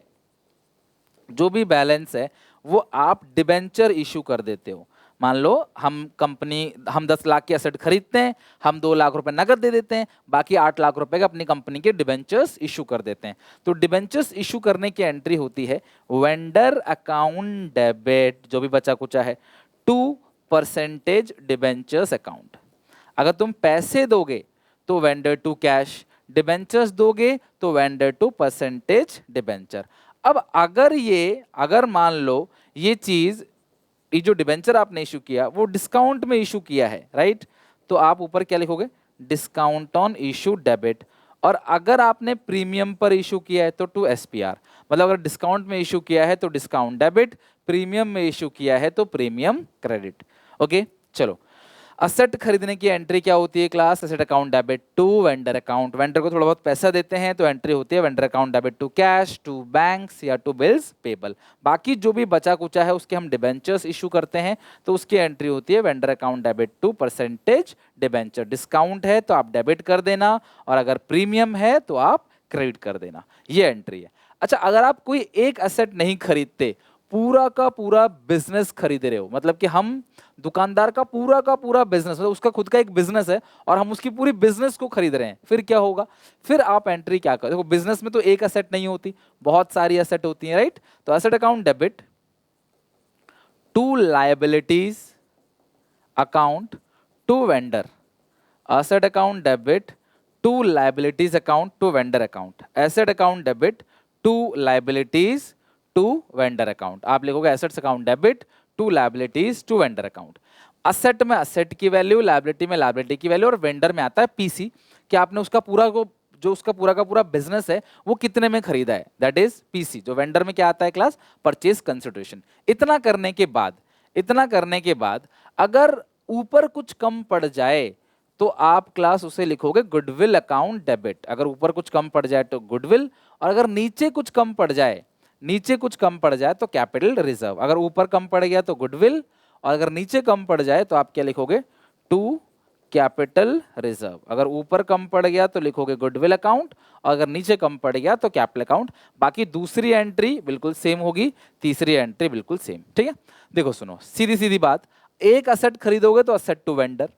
जो भी बैलेंस है वो आप डिबेंचर इशू कर देते हो। मान लो हम 10 लाख के एसेट खरीदते हैं, हम 2 लाख रुपए नगद दे देते हैं, बाकी 8 लाख रुपए का अपनी कंपनी के डिबेंचर्स इशू कर देते हैं। तो डिबेंचर्स इशू करने की एंट्री होती है वेंडर अकाउंट डेबिट, जो भी बचा कुचा है, टू परसेंटेज डिबेंचर्स अकाउंट। अगर तुम पैसे दोगे तो वेंडर टू कैश, डिबेंचर्स दोगे तो वेंडर टू परसेंटेज डिबेंचर। अब अगर मान लो ये चीज, ये जो डिबेंचर आपने इशू किया वो डिस्काउंट में इशू किया है, राइट, तो आप ऊपर क्या लिखोगे, डिस्काउंट ऑन इशू डेबिट। और अगर आपने प्रीमियम पर इशू किया है तो टू एसपीआर, मतलब अगर डिस्काउंट में इशू किया है तो डिस्काउंट डेबिट, प्रीमियम में इशू किया है तो प्रीमियम क्रेडिट। ओके चलो, असेट खरीदने की एंट्री क्या होती है class, asset account debit to vendor account. Vendor को थोड़ा बहुत पैसा देते हैं तो एंट्री होती है vendor account debit to cash, to banks या टू बिल्स पेबल। बाकी जो भी बचा कुचा है उसके हम डिबेंचर्स इशू करते हैं तो उसकी एंट्री होती है vendor account debit to percentage debenture. Discount है तो आप डेबिट कर देना और अगर प्रीमियम है तो आप क्रेडिट कर देना, ये एंट्री है। अच्छा अगर आप कोई एक एसेट नहीं खरीदते, पूरा का पूरा बिजनेस खरीद रहे हो, मतलब कि हम दुकानदार का पूरा बिजनेस, मतलब उसका खुद का एक बिजनेस है और हम उसकी पूरी बिजनेस को खरीद रहे हैं, फिर क्या होगा, फिर आप एंट्री क्या करो, देखो बिजनेस में तो एक एसेट नहीं होती, बहुत सारी एसेट होती हैं, राइट। तो asset account debit to liabilities account to vendor, asset account debit to liabilities account to vendor account, asset account debit to liabilities to vendor account. आप लिखोगे assets account debit to liabilities to vendor account. Asset में asset की value, liability में liability की value, और vendor में आता है पीसी कि आपने उसका पूरा को जो उसका पूरा का पूरा बिजनेस है वो कितने में खरीदा है, दैट इज पीसी। जो वेंडर में क्या आता है क्लास, परचेज कंसिडरेशन। इतना करने के बाद अगर ऊपर कुछ कम पड़ जाए तो आप क्लास उसे लिखोगे गुडविल अकाउंट डेबिट। अगर ऊपर कुछ कम पड़ जाए तो गुडविल, और अगर नीचे कुछ कम पड़ जाए तो कैपिटल रिजर्व। अगर ऊपर कम पड़ गया तो गुडविल, और अगर नीचे कम पड़ जाए तो आप क्या लिखोगे, टू कैपिटल रिजर्व। अगर ऊपर कम पड़ गया तो लिखोगे गुडविल अकाउंट, और अगर नीचे कम पड़ गया तो कैपिटल अकाउंट। बाकी दूसरी एंट्री बिल्कुल सेम होगी, तीसरी एंट्री बिल्कुल सेम। ठीक है, देखो सुनो, सीधी सीधी बात, एक असेट खरीदोगे तो असेट टू वेंडर,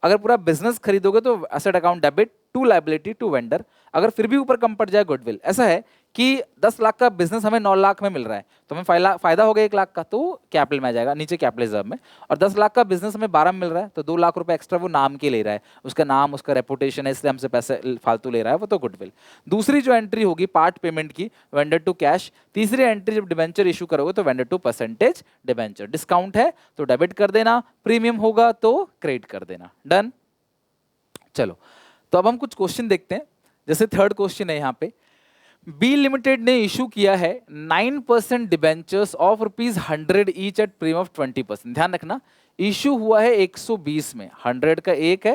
अगर पूरा बिजनेस खरीदोगे तो asset account debit to liability to vendor. अगर फिर भी ऊपर कम पड़ जाए गुडविल। ऐसा है कि 10 लाख का बिजनेस हमें 9 लाख में मिल रहा है तो हमें फायदा हो गया 1 लाख का, तो कैपिटल में आ जाएगा, नीचे कैपिटल रिजर्व में। और 10 लाख का बिजनेस हमें 12 में मिल रहा है तो 2 लाख रुपए एक्स्ट्रा वो नाम के ले रहा है, उसका नाम, उसका रेपुटेशन है, इसलिए हमसे पैसे फालतू ले रहा है, वो तो गुडविल। दूसरी जो एंट्री होगी पार्ट पेमेंट की, वेंडर टू कैश। तीसरी एंट्री जब डिबेंचर इशू करोगे तो vendor to percentage debenture. Discount है तो डेबिट कर देना, प्रीमियम होगा तो क्रेडिट कर देना। डन। चलो तो अब हम कुछ क्वेश्चन देखते हैं। जैसे थर्ड क्वेश्चन है यहाँ पे, बी लिमिटेड ने इशू किया है 9% debentures of ₹100 each at premium of 20%। ध्यान रखना, इशू हुआ है 120 में, 100 का एक है,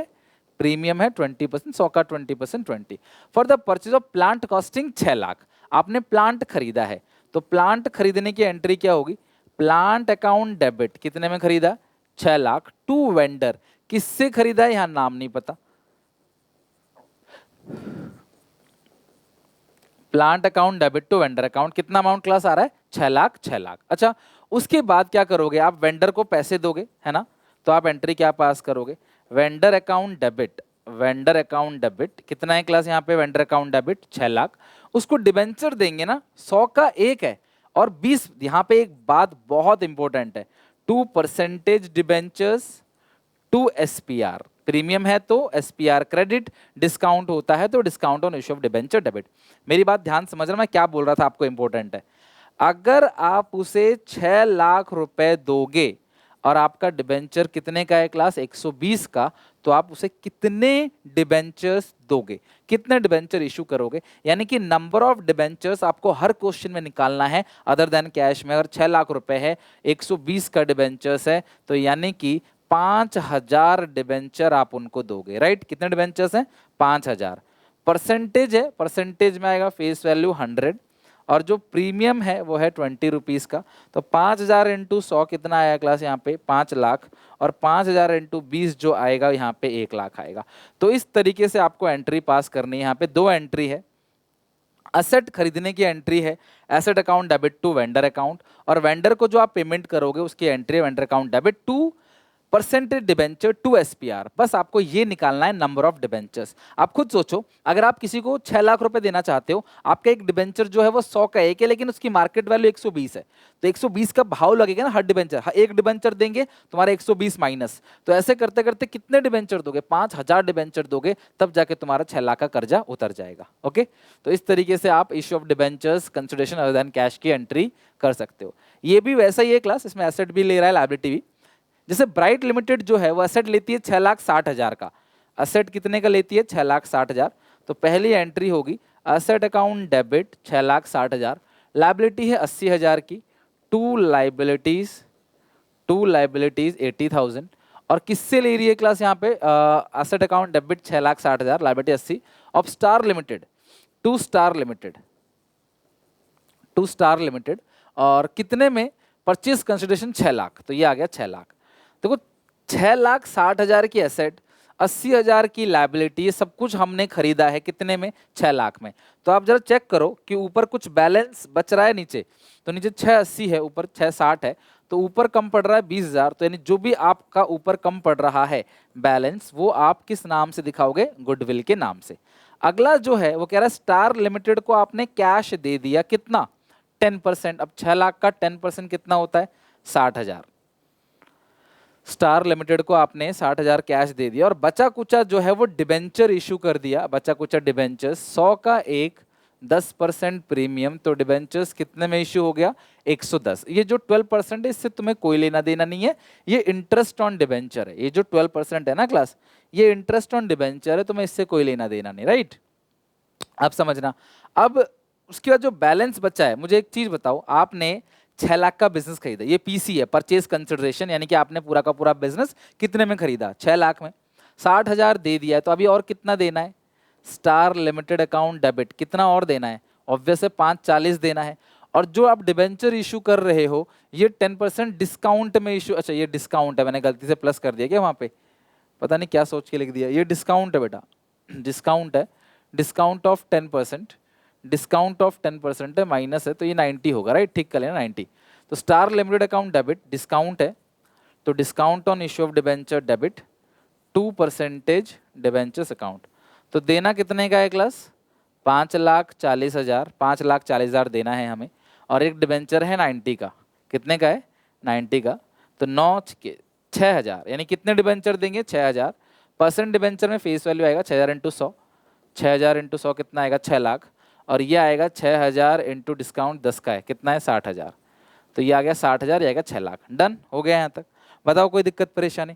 प्रीमियम है 20%, 100 का 20%, 20 for the purchase of plant costing 6 lakh. आपने प्लांट खरीदा है तो प्लांट खरीदने की एंट्री क्या होगी, प्लांट अकाउंट डेबिट, कितने में खरीदा, 6 लाख, टू वेंडर, किससे खरीदा है, यहां नाम नहीं पता, plant account debit to vendor account. कितना अमाउंट क्लास आ रहा है, 6 लाख, 6 लाख। अच्छा, उसके बाद क्या करोगे, आप वेंडर को पैसे दोगे, है ना, तो आप एंट्री क्या पास करोगे, vendor account debit, vendor account debit कितना है क्लास यहाँ पे, वेंडर अकाउंट डेबिट 6 लाख। उसको डिबेंचर देंगे ना, 100 का एक है और 20, यहाँ पे एक बात बहुत इंपॉर्टेंट है, 2% डिबेंचर्स टू एसपीआर। प्रीमियम है तो एसपीआर क्रेडिट, डिस्काउंट होता है तो discount on issue of debenture debit. मेरी बात ध्यान समझना, मैं क्या बोल रहा था आपको इंपॉर्टेंट है। अगर आप उसे 6 लाख रुपए दोगे और आपका डिबेंचर कितने का है क्लास, 120 का, तो आप उसे कितने डिबेंचर्स दोगे, कितने डिबेंचर इशू करोगे, यानी कि नंबर ऑफ डिबेंचर्स आपको हर क्वेश्चन में निकालना है अदर देन कैश में। अगर 6 लाख रुपए है, 120 का डिबेंचर्स है, तो यानी कि 5000 डिबेंचर आप उनको दोगे, राइट। कितने डिबेंचर्स हैं, 5000। परसेंटेज है, परसेंटेज में आएगा फेस वैल्यू 100, और जो प्रीमियम है वो है 20 रुपीज का। तो 5000 इंटू 100 कितना आया क्लास यहाँ पे, 5 लाख, और 5000 इंटू 20 जो आएगा यहाँ पे 1 लाख आएगा। तो इस तरीके से आपको एंट्री पास करनी है। यहाँ पे 2 एंट्री है, असेट खरीदने की एंट्री है asset account debit to vendor account, और वेंडर को जो आप पेमेंट करोगे उसकी एंट्री है vendor account debit to percentage debenture to SPR. बस आपको ये निकालना है नंबर ऑफ डिबेंचर्स। आप खुद सोचो, अगर आप किसी को 6 लाख रुपए देना चाहते हो, आपका एक डिबेंचर जो है वो 100 का एक है, लेकिन उसकी मार्केट वैल्यू 120 है, तो 120 का भाव लगेगा ना हर डिबेंचर, एक डिबेंचर देंगे तुम्हारा 120 माइनस, तो ऐसे करते करते कितने डिबेंचर दोगे, 5000 डिबेंचर दोगे, तब जाके तुम्हारा 6 लाख का कर्जा उतर जाएगा। ओके, तो इस तरीके से आप issue of debentures consideration other than cash की एंट्री कर सकते हो। ये भी वैसा ही है क्लास, इसमें एसेट भी ले रहा है, लायबिलिटी भी। जैसे ब्राइट लिमिटेड जो है वो एसेट लेती है 6,60,000 का, एसेट कितने का लेती है, 6,60,000। तो पहली एंट्री होगी एसेट अकाउंट डेबिट 6,60,000, लाइबिलिटी है 80,000 की, टू लाइबिलिटीज 80,000, और किससे ले रही है क्लास यहाँ पे, asset account debit 6,60,000, liability 80 of star limited, to star limited, और कितने में, परचेज कंसिडरेशन 6 लाख, तो ये आ गया 6 लाख। देखो 6,60,000 की एसेट, 80,000 की लायबिलिटी, ये सब कुछ हमने खरीदा है कितने में, 6 लाख में। तो आप जरा चेक करो कि ऊपर कुछ बैलेंस बच रहा है नीचे, तो नीचे 680 है, ऊपर 660 है, तो ऊपर कम पड़ रहा है 20,000। तो यानी जो भी आपका ऊपर कम पड़ रहा है बैलेंस, वो आप किस नाम से दिखाओगे, गुडविल के नाम से। अगला जो है वो कह रहा है स्टार लिमिटेड को आपने कैश दे दिया, कितना, 10%। अब 6 लाख का 10% कितना होता है, 60,000। स्टार लिमिटेड को आपने 60,000 कैश दे दिया, और बचा कुचा जो है वो डिबेंचर इशू कर दिया, बचा कुचा डिबेंचर 100 का एक, 10% प्रीमियम, तो डिबेंचर्स कितने में इश्यू हो गया? 110। ये जो 12% है इससे तुम्हें कोई लेना देना नहीं है, ये इंटरेस्ट ऑन डिबेंचर है। ये जो 12% है ना क्लास, ये इंटरेस्ट ऑन डिबेंचर है, तुम्हें इससे कोई लेना देना नहीं, राइट? आप समझना। अब उसके बाद जो बैलेंस बचा है, मुझे एक चीज बताओ, आपने 6 लाख का बिजनेस खरीदा, ये पीसी है, परचेज कंसिडरेशन, यानी कि आपने पूरा का पूरा बिजनेस कितने में खरीदा? 6 लाख में। 60,000 दे दिया है, तो अभी और कितना देना है? स्टार लिमिटेड अकाउंट डेबिट कितना और देना है? ऑब्वियस है 540 देना है। और जो आप डिबेंचर इशू कर रहे हो, ये 10% डिस्काउंट में इशू, अच्छा ये डिस्काउंट है, मैंने गलती से प्लस कर दिया क्या वहाँ पे? पता नहीं क्या सोच के लिख दिया, ये डिस्काउंट है बेटा, डिस्काउंट है, डिस्काउंट ऑफ 10%, डिस्काउंट ऑफ 10% है, माइनस है, तो ये 90 होगा, राइट? ठीक कर लेना 90। तो star limited account debit discount है, तो discount on issue of debenture debit 2% debentures account. तो देना कितने का है क्लास? 5,40,000, 5,40,000 देना है हमें, और एक डिबेंचर है 90 का। कितने का है? 90 का। तो 6,000, यानी कितने डिबेंचर देंगे? 6,000। परसेंट डिबेंचर में फेस वैल्यू आएगा 6,000 इंटू 100, 6,000 इंटू 100 कितना आएगा? 6 लाख। और ये आएगा 6,000 इंटू डिस्काउंट 10 का है, कितना है? 60,000। तो ये आ गया 60,000, ये आएगा 6 लाख। डन हो गया यहाँ तक? बताओ कोई दिक्कत परेशानी?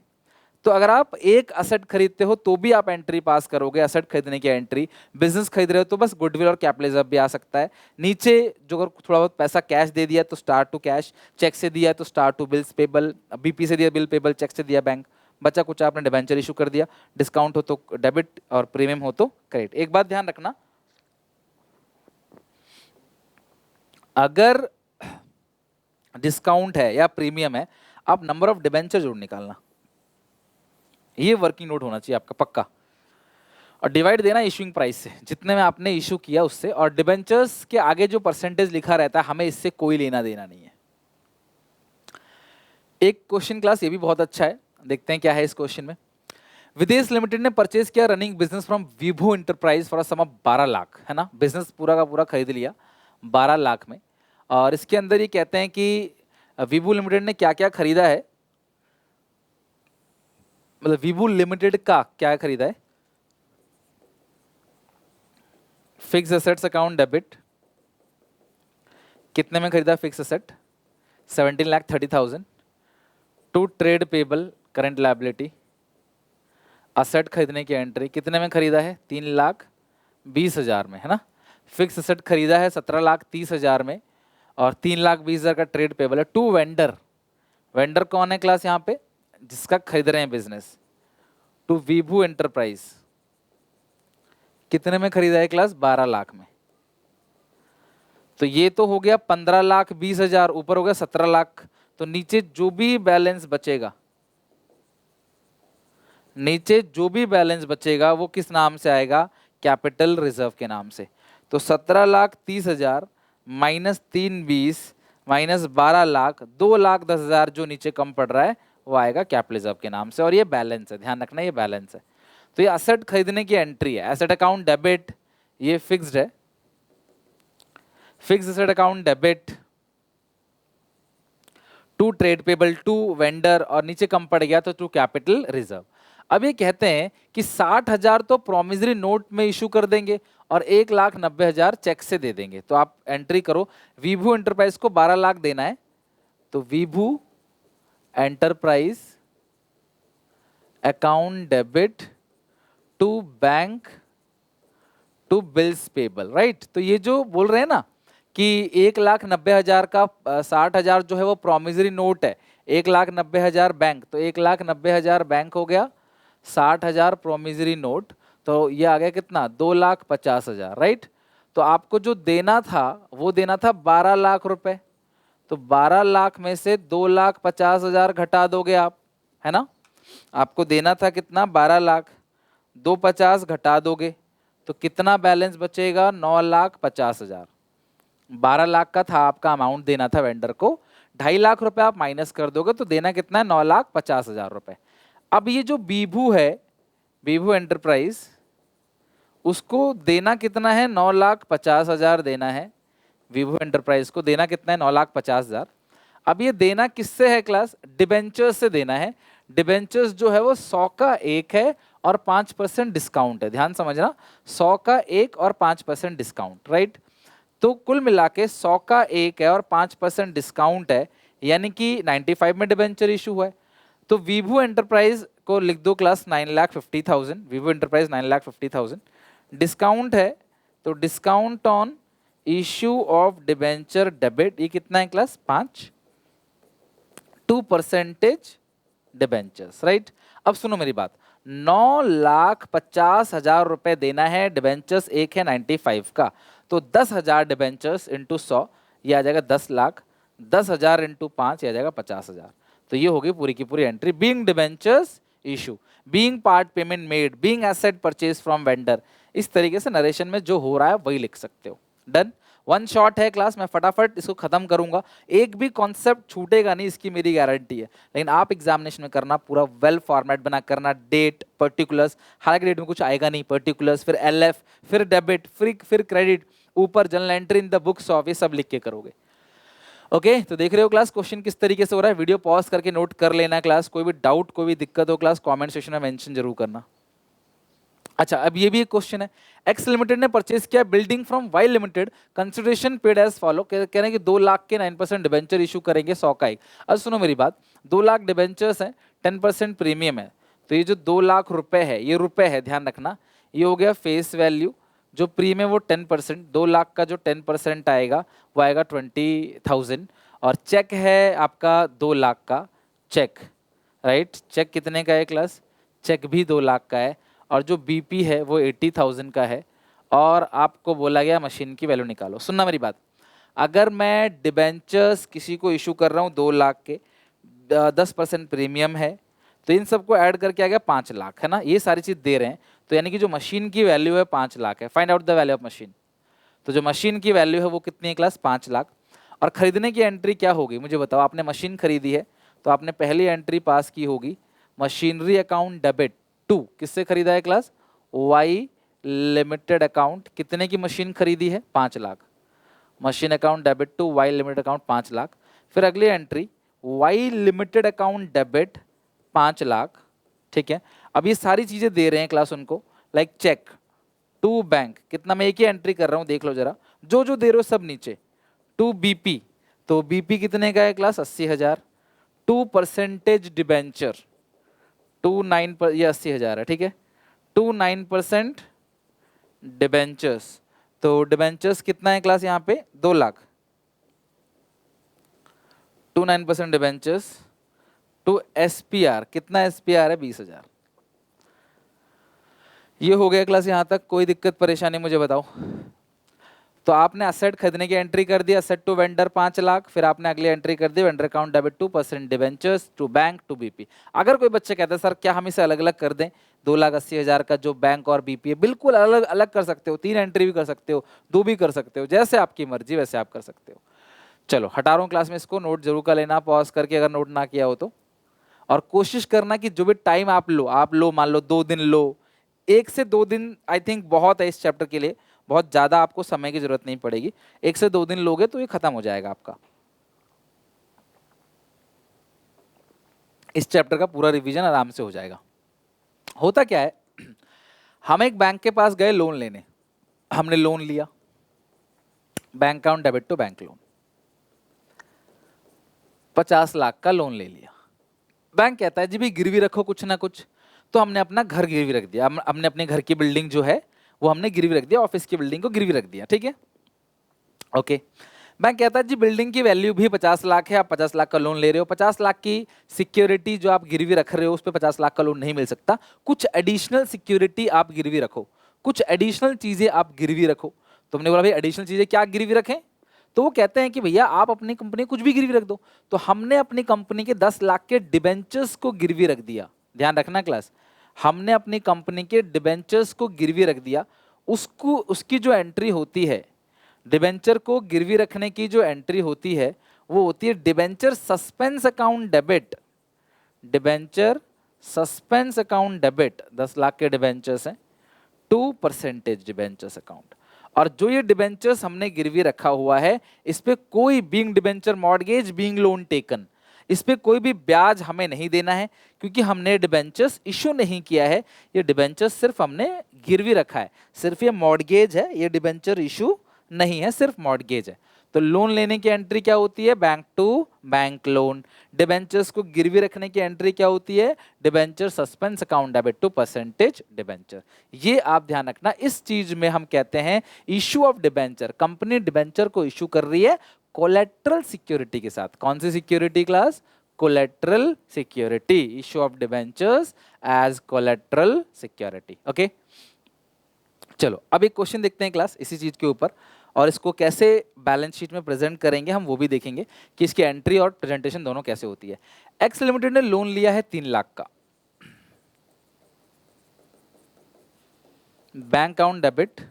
तो अगर आप एक असेट खरीदते हो तो भी आप एंट्री पास करोगे, असेट खरीदने की एंट्री। बिजनेस खरीद रहे हो तो बस गुडविल और कैपिटलिज्म भी आ सकता है। नीचे जो अगर थोड़ा बहुत पैसा कैश दे दिया तो स्टार्ट टू कैश, चेक से दिया तो start to bills payable, BP से दिया बिल पेबल, चेक से दिया बैंक, बचा कुछ आपने डिबेंचर इशू कर दिया। डिस्काउंट हो तो डेबिट और प्रीमियम हो तो क्रेडिट। एक बात ध्यान रखना, अगर डिस्काउंट है या प्रीमियम है, आप नंबर ऑफ डिबेंचर जरूर निकालना, ये वर्किंग नोट होना चाहिए आपका पक्का। और डिवाइड देना इशूइंग प्राइस से, जितने में आपने इशू किया उससे। और डिबेंचर्स के आगे जो परसेंटेज लिखा रहता है, हमें इससे कोई लेना देना नहीं है। एक क्वेश्चन क्लास ये भी बहुत अच्छा है, देखते हैं क्या है इस क्वेश्चन में। विदेश लिमिटेड ने परचेज किया running business from Vibhu enterprise for a sum of 12 lakh, है ना? बिजनेस पूरा का पूरा खरीद लिया 12 लाख में। और इसके अंदर ये कहते हैं कि विभू लिमिटेड ने क्या क्या खरीदा है, मतलब विभू लिमिटेड का क्या खरीदा है? फिक्स एसेट्स अकाउंट डेबिट कितने में खरीदा? Fix asset 17,30,000। To trade payable current liability, asset खरीदने की एंट्री कितने में खरीदा है? 3,20,000 में, है ना? फिक्स एसेट खरीदा है 17,30,000 में, और 3,20,000 का ट्रेड पेबल है। टू वेंडर, वेंडर कौन है क्लास यहाँ पे? जिसका खरीद रहे हैं बिजनेस। टू विभू एंटरप्राइज कितने में खरीदा है क्लास? 12 लाख में। तो ये तो हो गया 15,20,000, ऊपर हो गया 17 लाख। तो नीचे जो भी बैलेंस बचेगा, नीचे जो भी बैलेंस बचेगा वो किस नाम से आएगा? कैपिटल रिजर्व के नाम से। तो 17,30,000 माइनस 3,20 माइनस 12 लाख, 2,10,000 जो नीचे कम पड़ रहा है वो आएगा कैपिटल रिजर्व के नाम से। और ये बैलेंस है, ध्यान रखना ये बैलेंस है। तो ये असेट खरीदने की एंट्री है, एसेट अकाउंट डेबिट, ये फिक्स्ड है, fix asset account debit, to trade payable, to vendor, और नीचे कम पड़ गया तो टू कैपिटल रिजर्व। अब ये कहते हैं कि 60,000 तो प्रोमिसरी नोट में इशू कर देंगे और 1,90,000 चेक से दे देंगे। तो आप एंट्री करो, विभू एंटरप्राइज को 12 लाख देना है, तो Vibhu enterprise account debit to bank to bills payable, right? तो ये जो बोल रहे हैं ना कि 1,90,000 का 60,000 जो है वो प्रोमिसरी नोट है, 1,90,000 बैंक, तो 1,90,000 बैंक हो गया, 60,000 प्रोमिसरी नोट, तो ये आ गया कितना? 2,50,000, राइट? तो आपको जो देना था वो देना था 12 लाख रुपए। तो 12 लाख में से 2,50,000 घटा दोगे आप, है ना? आपको देना था कितना? 12 लाख, 250 घटा दोगे तो कितना बैलेंस बचेगा? 9,50,000। 12 लाख का था आपका अमाउंट देना था वेंडर को, 2.5 लाख रुपए आप माइनस कर दोगे तो देना कितना है? 9,50,000 रुपए। अब ये जो विभू है, विभू एंटरप्राइज, उसको देना कितना है? 9,50,000 देना है। विभू एंटरप्राइज को देना कितना है? 9,50,000। अब ये देना किससे है क्लास? डिबेंचर्स से देना है। डिबेंचर्स जो है वो 100 का एक है और 5% डिस्काउंट है, ध्यान समझना, 100 का एक और 5% डिस्काउंट, राइट। तो कुल मिला के 100 का एक है और 5% डिस्काउंट है, यानी कि 95 में डिबेंचर इशू हुआ है। तो वीवो एंटरप्राइज को लिख दो क्लास 9,50,000, वीवो एंटरप्राइज 9,50,000, डिस्काउंट है तो discount on issue of debenture debit, ये कितना है क्लास 5, 2% डिबेंचर्स, राइट। अब सुनो मेरी बात, 9,50,000 रुपए देना है, डिबेंचर्स एक है 95 का, तो 10,000 डिबेंचर्स इंटू 100, ये आ जाएगा 10 लाख, 10,000 इंटू 5, ये आ जाएगा 50,000। तो ये होगी पूरी की पूरी entry. Being debentures issue, being part payment made, being asset purchase from vendor, इस तरीके से नरेशन में जो हो रहा है वही लिख सकते हो। डन, वन शॉट है क्लास, मैं फटाफट इसको खत्म करूंगा, एक भी कॉन्सेप्ट छूटेगा नहीं, इसकी मेरी गारंटी है। लेकिन आप एग्जामिनेशन में करना पूरा वेल फॉर्मेट बना करना, डेट, पर्टिकुलर्स, हालांकि डेट में कुछ आएगा नहीं, पर्टिकुलर्स, फिर एलएफ, फिर डेबिट, फिर क्रेडिट, ऊपर general entry in the books of, ये सब लिख के करोगे। ओके तो देख रहे हो क्लास क्वेश्चन किस तरीके से हो रहा है, वीडियो पॉज करके नोट कर लेना क्लास, कोई भी डाउट कोई भी दिक्कत हो क्लास कमेंट सेक्शन में मेंशन जरूर करना। अच्छा, अब ये भी एक क्वेश्चन है, एक्स लिमिटेड ने परचेज किया building from Y limited, consideration paid as follow, कह रहे हैं कि 2 लाख के 9% डिबेंचर इशू करेंगे 100 का एक। अब सुनो मेरी बात, 2 लाख डिबेंचर्स हैं, 10% प्रीमियम है, तो ये जो 2 लाख रुपए है, ये रुपए है ध्यान रखना, ये हो गया फेस वैल्यू, जो प्रीमियम वो 10%, 2 लाख का जो 10% आएगा वो आएगा 20,000, और चेक है आपका 2 लाख का चेक, राइट। चेक कितने का है क्लास, चेक भी 2 लाख का है, और जो बीपी है वो 80,000 का है, और आपको बोला गया मशीन की वैल्यू निकालो। सुनना मेरी बात, अगर मैं डिबेंचर्स किसी को इशू कर रहा हूँ 2 लाख के, 10% प्रीमियम है, तो इन सबको ऐड करके आ गया 5 लाख, है ना, ये सारी चीज़ दे रहे हैं, तो यानी कि जो मशीन की वैल्यू है 5 लाख है। Find out the value of machine, तो जो मशीन की वैल्यू है वो कितनी है क्लास 5 लाख, और खरीदने की एंट्री क्या होगी मुझे बताओ। आपने मशीन खरीदी है तो आपने पहली एंट्री पास की होगी, मशीनरी अकाउंट डेबिट टू, किससे खरीदा है क्लास, वाई लिमिटेड अकाउंट, कितने की मशीन खरीदी है 5 lakh, machine account debit to Y limited account 5 lakh, फिर अगली entry Y limited account debit 5 lakh, ठीक है। अब ये सारी चीजें दे रहे हैं क्लास उनको, लाइक चेक टू बैंक, कितना मैं एक ही एंट्री कर रहा हूं देख लो जरा, जो जो दे रहे हो सब नीचे, टू बीपी, तो बीपी कितने का है क्लास 80,000, 2% डिबेंचर, 2 9 पर, ये 80,000 है, ठीक है, 2 9% डिबेंचर्स, तो डिबेंचर्स कितना है क्लास यहाँ पे 2 लाख, 2 9% डिबेंचर्स टू एसपीआर, कितना एसपीआर है 20,000। ये हो गया क्लास यहाँ तक, कोई दिक्कत परेशानी मुझे बताओ। तो आपने असेट खरीदने की एंट्री कर दी, असेट टू वेंडर 5 लाख, फिर आपने अगली एंट्री कर दी vendor account debit 2% debentures to bank to BP. अगर कोई बच्चे कहते हैं सर क्या हम इसे अलग अलग कर दें, 2,80,000 का जो बैंक और बीपी है, बिल्कुल अलग अलग कर सकते हो, 3 एंट्री भी कर सकते हो, 2 भी कर सकते हो, जैसे आपकी मर्जी वैसे आप कर सकते हो। चलो हटा रहा हूँ क्लास में इसको, नोट जरूर कर लेना पॉज करके अगर नोट ना किया हो तो, और कोशिश करना कि जो भी टाइम आप लो मान लो 2 दिन लो, 1 से 2 दिन आई थिंक बहुत है इस चैप्टर के लिए, बहुत ज्यादा आपको समय की जरूरत नहीं पड़ेगी, 1 से 2 दिन लोगे तो ये खत्म हो जाएगा आपका। इस चैप्टर का पूरा रिवीजन आराम से हो जाएगा। होता क्या है, हम एक बैंक के पास गए लोन लेने, हमने लोन लिया, bank account debit to bank loan, 50 lakh का लोन ले लिया। बैंक कहता है जी भी गिरवी रखो कुछ ना कुछ, तो हमने अपना घर गिरवी रख दिया, हमने अपने घर की बिल्डिंग जो है वो हमने गिरवी रख दिया, ऑफिस की बिल्डिंग को गिरवी रख दिया, ठीक है, ओके। बैंक कहता है जी बिल्डिंग की वैल्यू भी 50 लाख है, आप 50 लाख का लोन ले रहे हो, 50 लाख की सिक्योरिटी जो आप गिरवी रख रहे हो उस पर 50 लाख का लोन नहीं मिल सकता, कुछ एडिशनल सिक्योरिटी आप गिरवी रखो, कुछ एडिशनल चीजें आप गिरवी रखो। तो हमने बोला भाई एडिशनल चीजें क्या गिरवी रखें, तो वो कहते हैं कि भैया आप अपनी कंपनी कुछ भी गिरवी रख दो, तो हमने अपनी कंपनी के 10 लाख के डिबेंचर्स को गिरवी रख दिया, ध्यान रखना क्लास, हमने अपनी कंपनी के डिबेंचर्स को गिरवी रख दिया, उसको उसकी जो एंट्री होती है, डिबेंचर को गिरवी रखने की जो एंट्री होती है वो होती है debenture suspense account debit, debenture suspense account debit, 10 lakh के डिबेंचर्स हैं, 2% डिबेंचर्स अकाउंट, और जो ये डिबेंचर्स हमने गिरवी रखा हुआ है इस पे कोई being debenture mortgage being loan taken, इस पे कोई भी ब्याज हमें नहीं देना है क्योंकि हमने डिबेंचर्स इशू नहीं किया है, ये डिबेंचर्स सिर्फ हमने गिरवी रखा है, सिर्फ ये मॉर्गेज है, ये डिबेंचर इशू नहीं है, सिर्फ मॉर्गेज है। तो लोन लेने की एंट्री क्या होती है? Bank to bank loan. Debentures को गिरवी रखने की एंट्री क्या होती है? Debenture suspense account debit to percentage debenture. ये आप ध्यान रखना, इस चीज में हम कहते हैं issue of debenture. Company debenture को इशू कर रही है कोलेट्रल सिक्योरिटी के साथ। कौन सी security class? Collateral security. Issue of debentures as collateral security. Okay, चलो अब एक क्वेश्चन देखते हैं क्लास इसी चीज के ऊपर, और इसको कैसे बैलेंस शीट में प्रेजेंट करेंगे हम वो भी देखेंगे कि इसकी एंट्री और प्रेजेंटेशन दोनों कैसे होती है। एक्स लिमिटेड ने लोन लिया है 3 लाख का, bank account debit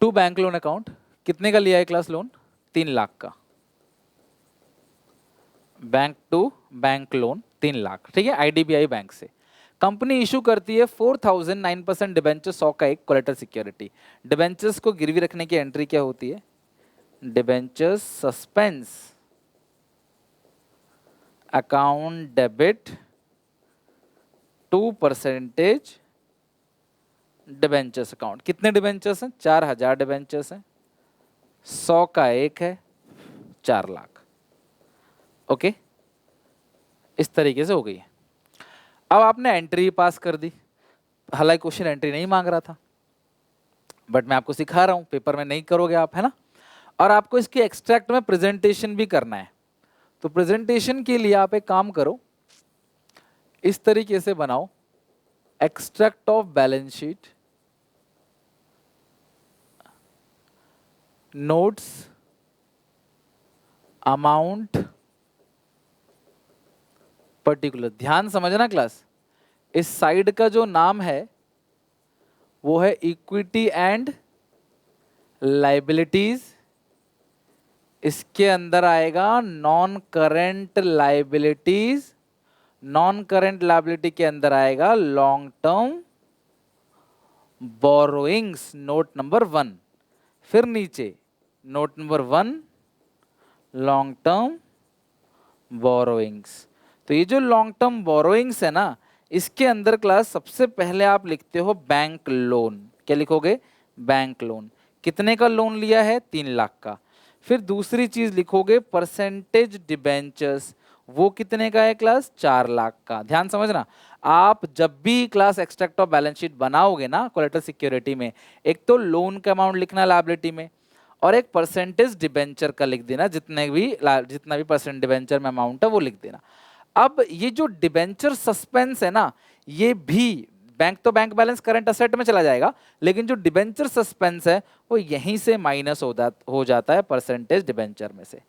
to bank loan account. कितने का लिया है क्लास लोन? 3 लाख का। Bank to bank loan 3 lakh, ठीक है, आईडीबीआई बैंक से। कंपनी इशू करती है 4000 9% डिबेंचर 100 का एक कोलेटरल सिक्योरिटी। डिबेंचर्स को गिरवी रखने की एंट्री क्या होती है? Debentures suspense account debit to percentage debentures account. कितने डिबेंचर्स हैं? 4000 डिबेंचर्स हैं, 100 का एक है, 4 लाख। ओके, इस तरीके से हो गई है। अब आपने एंट्री पास कर दी, हालांकि क्वेश्चन एंट्री नहीं मांग रहा था, बट मैं आपको सिखा रहा हूं, पेपर में नहीं करोगे आप, है ना। और आपको इसके एक्सट्रैक्ट में प्रेजेंटेशन भी करना है। तो प्रेजेंटेशन के लिए आप एक काम करो, इस तरीके से बनाओ, extract of balance sheet, notes, amount, particular. ध्यान समझना क्लास, इस साइड का जो नाम है वो है इक्विटी एंड लाइबिलिटीज, इसके अंदर आएगा non current liabilities, non current liability के अंदर आएगा long term borrowings, note number 1। फिर नीचे note number 1 long term borrowings. तो ये जो लॉन्ग टर्म बोरोइंग्स है ना, इसके अंदर क्लास सबसे पहले आप लिखते हो बैंक लोन। क्या लिखोगे? Bank loan. कितने का लोन लिया है? 3 लाख का। फिर दूसरी चीज लिखोगे परसेंटेज डिबेंचर्स, वो कितने का है क्लास? 4 लाख का। ध्यान समझना, आप जब भी class extract of balance sheet बनाओगे ना कोलेटरल सिक्योरिटी में, एक तो लोन का अमाउंट लिखना लायबिलिटी में, और एक परसेंटेज डिबेंचर का लिख देना, जितना भी परसेंट डिबेंचर में अमाउंट है वो लिख देना। अब ये जो डिबेंचर सस्पेंस है ना, ये भी बैंक तो बैंक बैलेंस करंट असेट में चला जाएगा, लेकिन जो डिबेंचर सस्पेंस है वो यहीं से माइनस हो जाता है परसेंटेज डिबेंचर में से।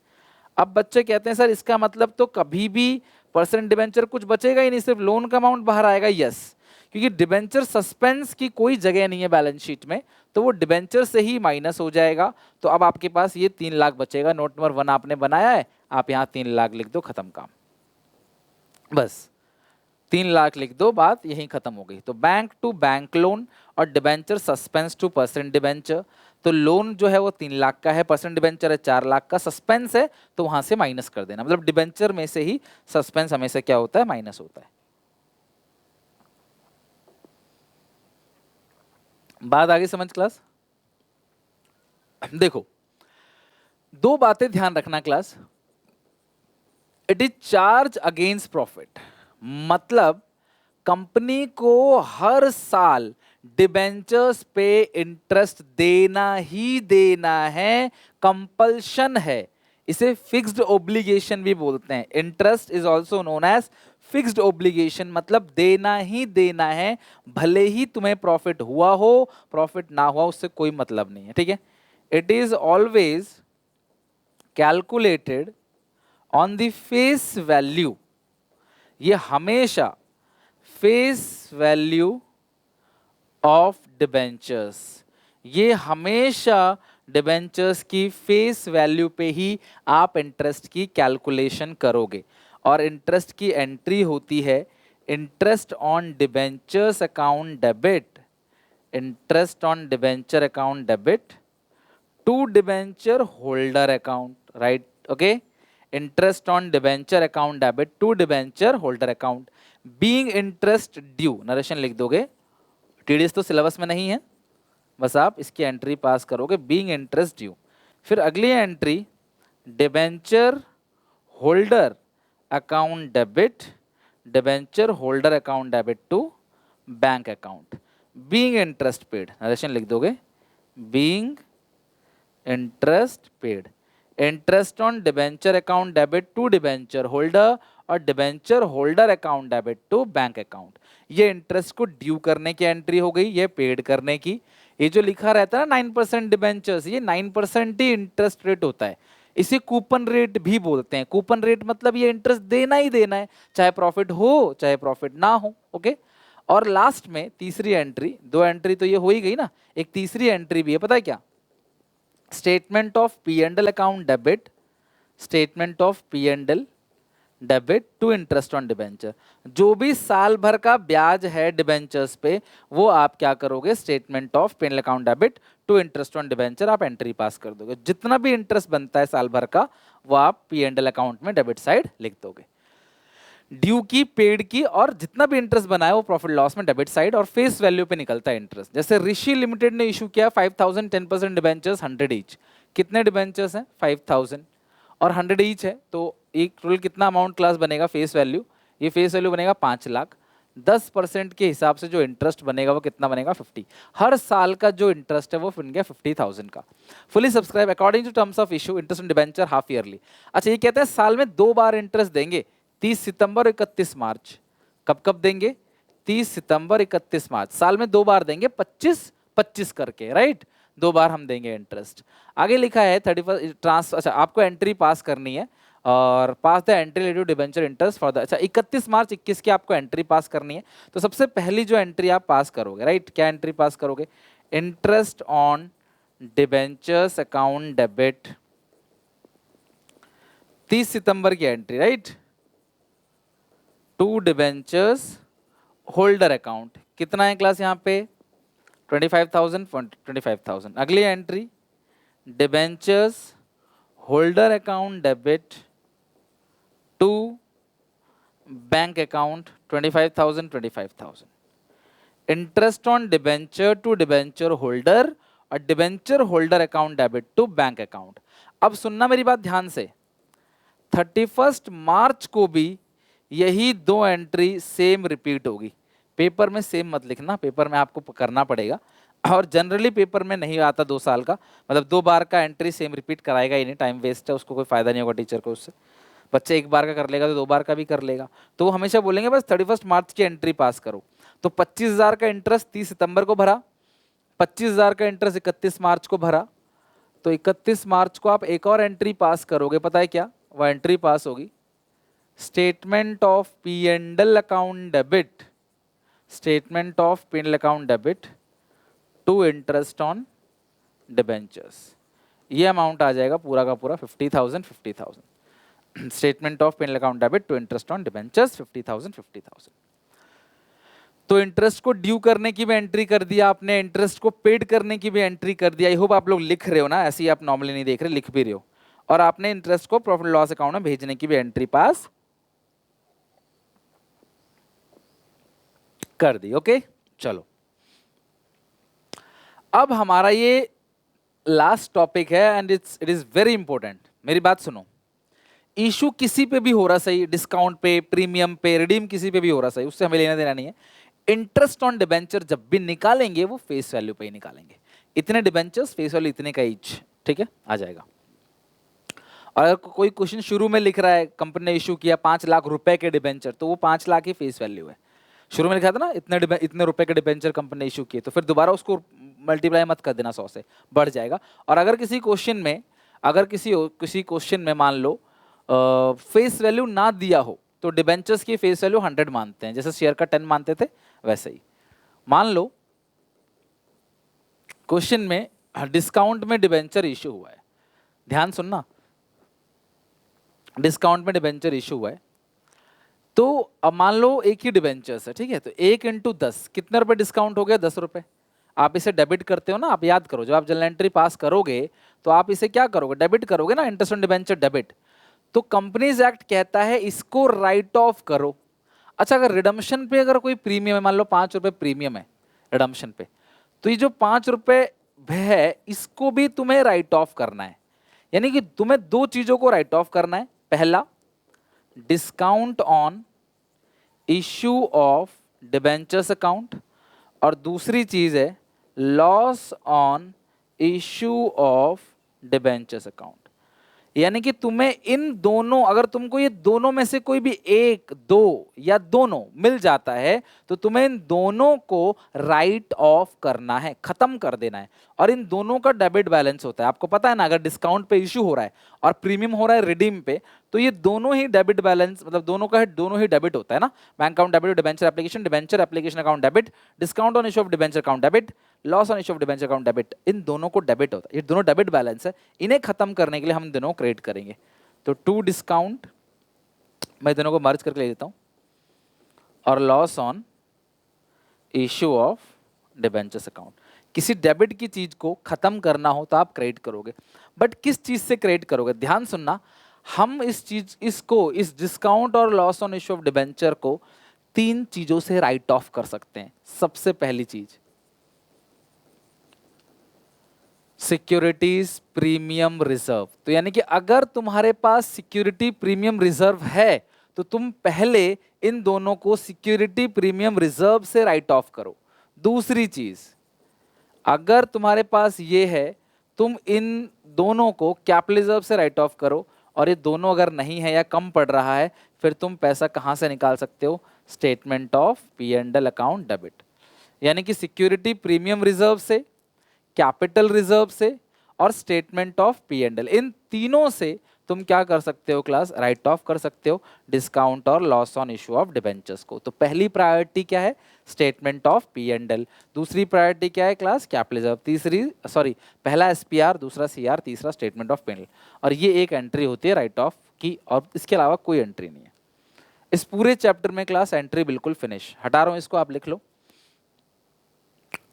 अब बच्चे कहते हैं सर इसका मतलब तो कभी भी परसेंट डिबेंचर कुछ बचेगा ही नहीं, सिर्फ लोन का अमाउंट बाहर आएगा। यस, क्योंकि डिबेंचर सस्पेंस की कोई जगह नहीं है बैलेंस शीट में, तो वो डिबेंचर से ही माइनस हो जाएगा। तो अब आपके पास ये 3 लाख बचेगा। नोट नंबर 1 आपने बनाया है, आप यहाँ 3 लाख लिख दो, खत्म काम। बस 3 लाख लिख दो, बात यहीं खत्म हो गई। तो बैंक टू बैंक लोन और debenture suspense to percent debenture. तो लोन जो है वो 3 लाख का है, परसेंट डिबेंचर है 4 लाख का, सस्पेंस है तो वहां से माइनस कर देना। मतलब डिबेंचर में से ही सस्पेंस हमेशा क्या होता है? माइनस होता है। बात आगे समझ क्लास? देखो, 2 बातें ध्यान रखना class. It is charge against profit, मतलब कंपनी को हर साल डिबेंचर्स पे इंटरेस्ट देना ही देना है, कंपल्शन है। इसे फिक्स्ड ओब्लिगेशन भी बोलते हैं। Interest is also known as fixed obligation, मतलब देना ही देना है, भले ही तुम्हें प्रॉफिट हुआ हो प्रॉफिट ना हुआ, उससे कोई मतलब नहीं है, ठीक है। It is always calculated on the face value, ये हमेशा फेस वैल्यू ऑफ डिबेंचर्स, ये हमेशा डिबेंचर्स की फेस वैल्यू पे ही आप इंटरेस्ट की कैलकुलेशन करोगे। और इंटरेस्ट की एंट्री होती है interest on debentures account debit, interest on debenture account debit to debenture holder account. Right, okay. Interest on debenture account debit to debenture holder account, being interest due, narration लिख दोगे, TDS तो syllabus में नहीं है, बस आप इसकी entry pass करोगे, बीइंग इंटरेस्ट ड्यू। फिर अगली entry debenture holder account debit, debenture holder account debit to bank account, being interest paid, narration लिख दोगे, being interest paid, interest on debenture account debit to debenture holder और debenture holder account debit to bank account. ये interest को due करने की entry हो गई, ये पेड करने की। ये जो लिखा रहता है ना 9% डिबेंचर्स, ये 9% ही इंटरेस्ट रेट होता है, इसे कूपन रेट भी बोलते हैं। कूपन रेट मतलब ये इंटरेस्ट देना ही देना है, चाहे प्रॉफिट हो चाहे प्रॉफिट ना हो, ओके। और लास्ट में तीसरी एंट्री, दो एंट्री तो ये हो ही गई ना, एक तीसरी एंट्री भी है, पता है क्या, statement of P and L account debit, statement of P and L debit to interest on debenture. जो भी साल भर का ब्याज है डिबेंचर्स पे वो आप क्या करोगे, statement of P and L account debit to interest on debenture आप एंट्री पास कर दोगे। जितना भी इंटरेस्ट बनता है साल भर का वो आप पी एंड एल अकाउंट में डेबिट साइड लिख दोगे, ड्यू की, पेड की, और जितना भी इंटरेस्ट बना है वो प्रॉफिट लॉस में डेबिट साइड, और फेस वैल्यू पे निकलता है इंटरेस्ट। जैसे ऋषि लिमिटेड ने इशू किया 5000 10% डिबेंचर्स 100 ईच, कितने डिबेंचर्स हैं 5000 और 100 ईच है, तो एक टोटल कितना अमाउंट क्लास बनेगा फेस वैल्यू, ये फेस वैल्यू बनेगा 5 लाख। 10% के हिसाब से जो इंटरेस्ट बनेगा वो कितना बनेगा 50, हर साल का जो इंटरेस्ट है वो बन गया 50,000 का। Fully subscribe according to terms of issue, interest on debenture half yearly. अच्छा, ये कहते हैं साल में 2 बार इंटरेस्ट देंगे, 30 सितंबर 31 मार्च। कब कब देंगे, 30 सितंबर 31 मार्च, साल में 2 बार देंगे, 25-25 करके, राइट, 2 बार हम देंगे इंटरेस्ट। आगे लिखा है 31 ट्रांस, अच्छा आपको एंट्री पास करनी है और pass the entry related debenture interest for the, अच्छा 31 मार्च 21 की आपको एंट्री पास करनी है। तो सबसे पहली जो एंट्री आप पास करोगे, राइट, क्या एंट्री पास करोगे, interest on debentures account debit 30 सितंबर की entry, right, to debentures holder account, कितना है क्लास यहाँ पे 25,000। अगली entry debentures holder account debit to bank account 25,000। Interest on debenture to debenture holder और debenture holder account debit to bank account. अब सुनना मेरी बात ध्यान से, 31 मार्च को भी यही 2 एंट्री सेम रिपीट होगी। पेपर में सेम मत लिखना, पेपर में आपको करना पड़ेगा, और जनरली पेपर में नहीं आता 2 साल का, मतलब 2 बार का एंट्री सेम रिपीट कराएगा ही नहीं, टाइम वेस्ट है, उसको कोई फायदा नहीं होगा टीचर को उससे। बच्चे 1 बार का कर लेगा तो 2 बार का भी कर लेगा, तो वो हमेशा बोलेंगे बस 31 मार्च की एंट्री पास करो। तो 25,000 का इंटरेस्ट 30 सितंबर को भरा, 25,000 का इंटरेस्ट 31 मार्च को भरा, तो 31 मार्च को आप एक और एंट्री पास करोगे, पता है क्या, वह एंट्री पास होगी statement of P and L account debit, statement of P and L account debit to interest on debentures. ये अमाउंट आ जाएगा पूरा का पूरा 50,000। Statement of P and L account debit to interest on debentures 50,000। तो interest को due करने की भी एंट्री कर दिया आपने, इंटरेस्ट को पेड करने की भी एंट्री कर दिया। आई होप आप लोग लिख रहे हो ना, ऐसे ही आप नॉर्मली नहीं देख रहे, लिख भी रहे हो। और आपने इंटरेस्ट को प्रॉफिट लॉस अकाउंट में भेजने की भी एंट्री पास कर दी, ओके। चलो, अब हमारा ये लास्ट टॉपिक है and it is very important. मेरी बात सुनो, इशू किसी पे भी हो रहा सही, डिस्काउंट पे, प्रीमियम पे, रिडीम किसी पे भी हो रहा सही, उससे हमें लेना देना नहीं है। इंटरेस्ट ऑन डिबेंचर जब भी निकालेंगे वो फेस वैल्यू पे ही निकालेंगे, इतने डिबेंचर्स फेस वैल्यू इतने का ईच, ठीक है, आ जाएगा। और अगर कोई क्वेश्चन शुरू में लिख रहा है कंपनी ने इशू किया 5 लाख रुपए के डिबेंचर, तो वो 5 लाख ही फेस वैल्यू है। शुरू में लिखा था ना इतने रुपए के डिबेंचर कंपनी ने इशू किए, तो फिर दोबारा उसको मल्टीप्लाई मत कर देना 100 से, बढ़ जाएगा। और अगर किसी क्वेश्चन में मान लो फेस वैल्यू ना दिया हो तो डिबेंचर्स की फेस वैल्यू 100 मानते हैं, जैसे शेयर का 10 मानते थे वैसे ही। मान लो क्वेश्चन में डिस्काउंट में डिबेंचर इशू हुआ है, ध्यान सुनना, डिस्काउंट में डिबेंचर इशू हुआ है, तो अब मान लो एक ही डिबेंचर्स है, ठीक है, तो 1 × 10 कितने रुपए डिस्काउंट हो गया, 10 रुपए। आप इसे डेबिट करते हो ना, आप याद करो, जब आप जनरल एंट्री पास करोगे तो आप इसे क्या करोगे, डेबिट करोगे ना, इंटरेस्ट ऑन डिबेंचर डेबिट। तो कंपनीज एक्ट कहता है इसको राइट ऑफ करो। अच्छा, अगर रिडम्पशन पे अगर कोई प्रीमियम है, मान लो 5 रुपए प्रीमियम है रिडम्पशन पे, तो ये जो 5 रुपए है इसको भी तुम्हें राइट ऑफ करना है। यानी कि तुम्हें दो चीजों को राइट ऑफ करना है। पहला, discount on issue of debentures account, और दूसरी चीज है loss on issue of debentures account. यानी कि तुम्हें इन दोनों, अगर तुमको ये दोनों में से कोई भी एक, दो या दोनों मिल जाता है तो तुम्हें इन दोनों को राइट ऑफ करना है, खत्म कर देना है। और इन दोनों का डेबिट बैलेंस होता है, आपको पता है ना, अगर डिस्काउंट पे इश्यू हो रहा है और प्रीमियम हो रहा है रिडीम पे, तो ये दोनों ही डेबिट बैलेंस, मतलब दोनों ही डेबिट होता है ना। Bank account debit, debenture application account debit, discount on issue of debenture account debit, loss on issue of debenture account debit, इन दोनों को डेबिट होता है। ये दोनों डेबिट बैलेंस है, इन्हें खत्म करने के लिए हम दोनों क्रिएट करेंगे। तो टू डिस्काउंट, मैं दोनों को मर्ज करके ले देता हूं, और loss on issue of debentures account. किसी डेबिट की चीज को खत्म करना हो तो आप क्रेडिट करोगे, बट किस चीज से क्रेडिट करोगे, ध्यान सुनना। हम इस डिस्काउंट और loss on issue of debenture को 3 चीजों से राइट ऑफ कर सकते हैं। सबसे पहली चीज, सिक्योरिटीज प्रीमियम रिजर्व। तो यानी कि अगर तुम्हारे पास सिक्योरिटी प्रीमियम रिजर्व है तो तुम पहले इन दोनों को सिक्योरिटी प्रीमियम रिजर्व से राइट ऑफ करो। दूसरी चीज, अगर तुम्हारे पास ये है, तुम इन दोनों को कैपिटल रिजर्व से राइट ऑफ करो, और ये दोनों अगर नहीं है या कम पड़ रहा है, फिर तुम पैसा कहां से निकाल सकते हो, statement of P&L account debit. यानी कि सिक्योरिटी प्रीमियम रिजर्व से, कैपिटल रिजर्व से, और स्टेटमेंट ऑफ P&L, इन तीनों से तुम क्या कर सकते हो क्लास, राइट ऑफ कर सकते हो डिस्काउंट और loss on issue of debentures को। तो पहली प्रायोरिटी क्या है, स्टेटमेंट ऑफ P&L। दूसरी प्रायोरिटी क्या है क्लास, कैपिटल रिजर्व। पहला SPR, दूसरा CR, तीसरा स्टेटमेंट ऑफ P&L। और ये एक एंट्री होती है राइट ऑफ की, और इसके अलावा कोई एंट्री नहीं है। इस पूरे चैप्टर में क्लास एंट्री बिल्कुल फिनिश, हटा रहा हूं इसको, आप लिख लो।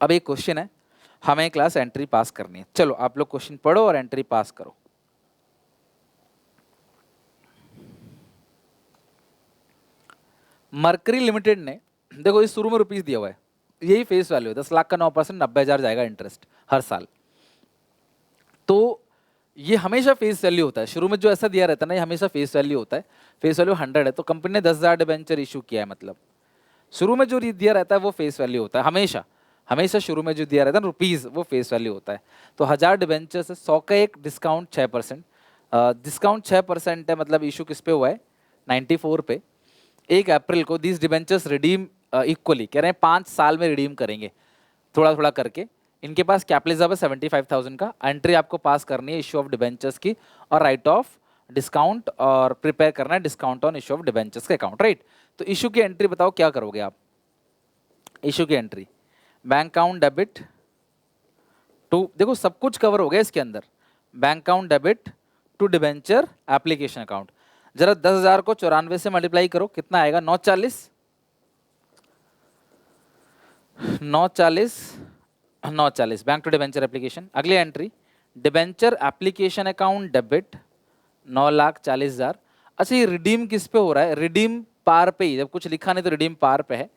अब एक क्वेश्चन है, हमें क्लास एंट्री पास करनी है। चलो आप लोग क्वेश्चन पढ़ो और एंट्री पास करो। मर्करी लिमिटेड ने, देखो इस शुरू में रुपीस दिया हुआ है, यही फेस वैल्यू है, 10 लाख का 9%, 90,000 जाएगा इंटरेस्ट हर साल। तो ये हमेशा फेस वैल्यू होता है, शुरू में जो ऐसा दिया रहता है ना, ये हमेशा फेस वैल्यू होता है। फेस वैल्यू 100 है, तो कंपनी ने 10,000 डिबेंचर इशू किया है, मतलब शुरू में जो दिया रहता है वो फेस वैल्यू होता है हमेशा। हमेशा शुरू में जो दिया रहता है रुपीस, वो फेस वैल्यू होता है। तो 1000 डिबेंचर से 100 का एक डिस्काउंट 6%, डिस्काउंट 6% है, मतलब इशू किस पे हुआ है, 94 पे। 1 अप्रैल को दिस डिबेंचर्स रिडीम इक्वली, कह रहे हैं 5 साल में रिडीम करेंगे थोड़ा थोड़ा करके। इनके पास कैपिटल रिजर्व है 75,000 का। एंट्री आपको पास करनी है इशू ऑफ डिबेंचर्स की, और राइट ऑफ डिस्काउंट, और प्रिपेयर करना है discount on issue of debentures का अकाउंट, राइट। तो इशू की एंट्री बताओ क्या करोगे आप। इशू की entry, bank account debit to, देखो सब कुछ कवर हो गया इसके अंदर, bank account debit to debenture application account. जरा 10,000 को 94 से मल्टीप्लाई करो, कितना आएगा, 940, 940 बैंक टू डिबेंचर एप्लीकेशन। अगली entry, debenture application account debit 9,40,000। अच्छा, ये रिडीम किस पे हो रहा है, रिडीम पार पे ही, जब कुछ लिखा नहीं तो रिडीम पार पे है।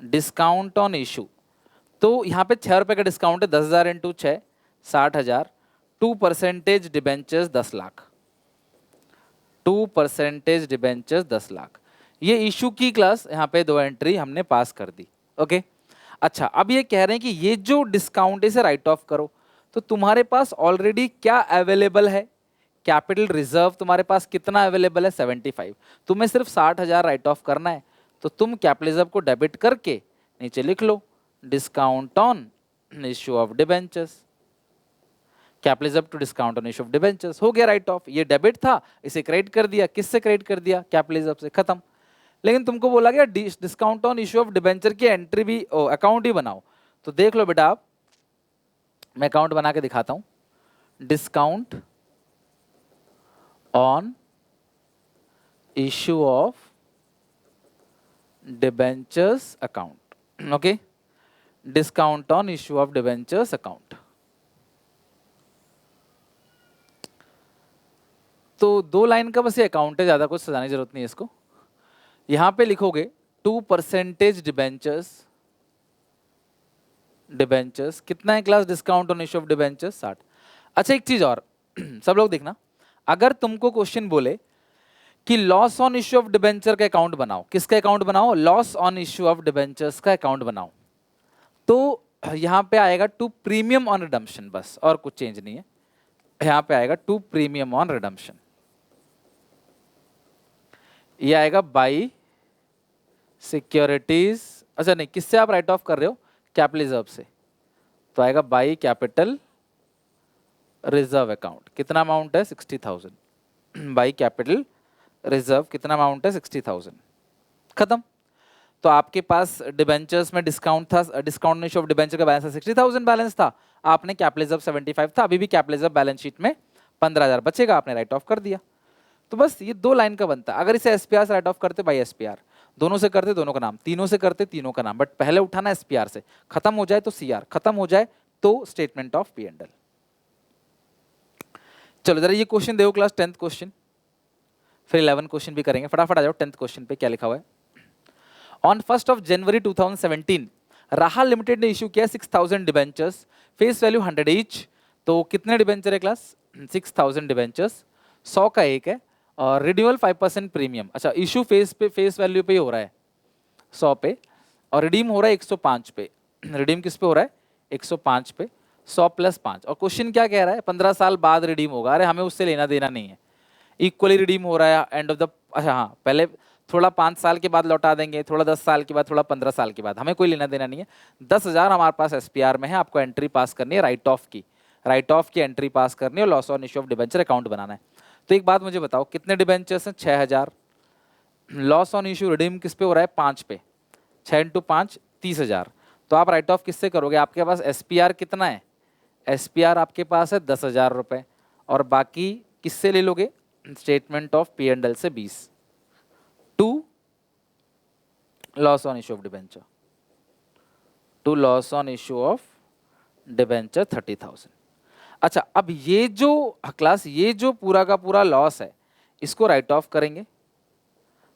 डिस्काउंट ऑन इशू, तो यहाँ पे 6 रुपए का डिस्काउंट है, 10,000 into 6, 60,000। 2% debentures 10 lakh, 2% debentures 10 lakh. ये इशू की क्लास, यहाँ पे 2 एंट्री हमने पास कर दी, ओके। अच्छा, अब ये कह रहे हैं कि ये जो डिस्काउंट है इसे राइट ऑफ करो। तो तुम्हारे पास ऑलरेडी क्या अवेलेबल है, कैपिटल रिजर्व तुम्हारे पास कितना अवेलेबल है, 75। तुम्हें सिर्फ 60,000 राइट ऑफ करना है, तो तुम कैपिटल रिजर्व को डेबिट करके नीचे लिख लो discount on issue of debentures, capital reserve to discount on issue of debentures, हो गया राइट ऑफ। ये डेबिट था, इसे क्रेडिट कर दिया, किससे क्रेडिट कर दिया, कैपिटल रिजर्व से, खत्म। लेकिन तुमको बोला गया discount on issue of debenture की एंट्री भी, अकाउंट ही बनाओ। तो देख लो बेटा आप, मैं अकाउंट बना के दिखाता हूं। Discount on issue of debentures account, okay, discount on issue of debentures account. तो 2 लाइन का बस ये अकाउंट है, ज़्यादा कुछ सजाने की जरूरत नहीं है इसको। यहाँ पे लिखोगे 2% डिबेंचर्स, कितना है class discount on issue of debentures 60। अच्छा एक चीज और सब लोग देखना, अगर तुमको क्वेश्चन बोले कि loss on issue of debenture का अकाउंट बनाओ, किसका अकाउंट बनाओ, loss on issue of debentures का अकाउंट बनाओ, तो यहाँ पे आएगा टू प्रीमियम ऑन रिडम्पशन, बस और कुछ चेंज नहीं है। यहाँ पे आएगा टू प्रीमियम ऑन रिडम्पशन, ये आएगा बाई सिक्योरिटीज, अच्छा नहीं, किससे आप राइट ऑफ कर रहे हो, कैपिटल रिजर्व से, तो आएगा बाई कैपिटल रिजर्व अकाउंट। कितना अमाउंट है 60,000 बाई कैपिटल रिजर्व, कितना अमाउंट है 60,000, खत्म। तो आपके पास डिबेंचर्स में डिस्काउंट था, डिस्काउंट इश्यू ऑफ डिबेंचर का बैलेंस 60,000 बैलेंस था, आपने कैपिटल रिजर्व 75 था, अभी भी कैपिटल रिजर्व बैलेंस शीट में 15,000 बचेगा, आपने राइट ऑफ कर दिया। तो बस ये 2 लाइन का बनता है। अगर इसे एसपीआर से राइट ऑफ करते बाई एसपीआर, दोनों से करते दोनों का नाम, तीनों से करते तीनों का नाम, बट पहले उठाना एसपीआर से, खत्म हो जाए तो सीआर, खत्म हो जाए तो statement of P and L. चलो जरा ये क्वेश्चन देखो क्लास 10th क्वेश्चन, फिर 11 क्वेश्चन भी करेंगे, फटाफट आ जाओ। 10th क्वेश्चन पे क्या लिखा हुआ है, ऑन 1 जनवरी 2017 राहा लिमिटेड ने इशू किया 6,000 डिबेंचर्स, फेस वैल्यू 100 ईच। तो कितने डिबेंचर है क्लास, 6,000 डिबेंचर्स, 100 का एक है, और रिन्यूअल 5% प्रीमियम। अच्छा इशू फेस पे, फेस वैल्यू पे ही हो रहा है 100 पे, और रिडीम हो रहा है 105 पे। रिडीम किस पे हो रहा है 105 पे, 100 + 5, और क्वेश्चन क्या कह रहा है 15 साल बाद रिडीम होगा। अरे हमें उससे लेना देना नहीं है, इक्वली रिडीम हो रहा है एंड ऑफ द, अच्छा हाँ पहले थोड़ा 5 साल के बाद लौटा देंगे, थोड़ा 10 साल के बाद, थोड़ा 15 साल के बाद, हमें कोई लेना देना नहीं है। 10,000 हमारे पास एसपीआर में है, आपको एंट्री पास करनी है राइट ऑफ की, राइट ऑफ की एंट्री पास करनी है और loss on issue of debenture account बनाना है। तो एक बात मुझे बताओ, कितने डिबेंचर्स हैं 6,000, लॉस ऑन इश्यू रिडीम किस पे हो रहा है 5 पे, 6 × 5 30,000। तो आप राइट ऑफ किससे करोगे, आपके पास एसपीआर कितना है, एसपीआर आपके पास है 10,000 रुपये, और बाकी किससे ले लोगे, statement of P and L से 20, to loss on issue of debenture, to loss on issue of debenture 30,000। अच्छा अब ये जो क्लास, ये जो पूरा का पूरा लॉस है इसको राइट ऑफ करेंगे,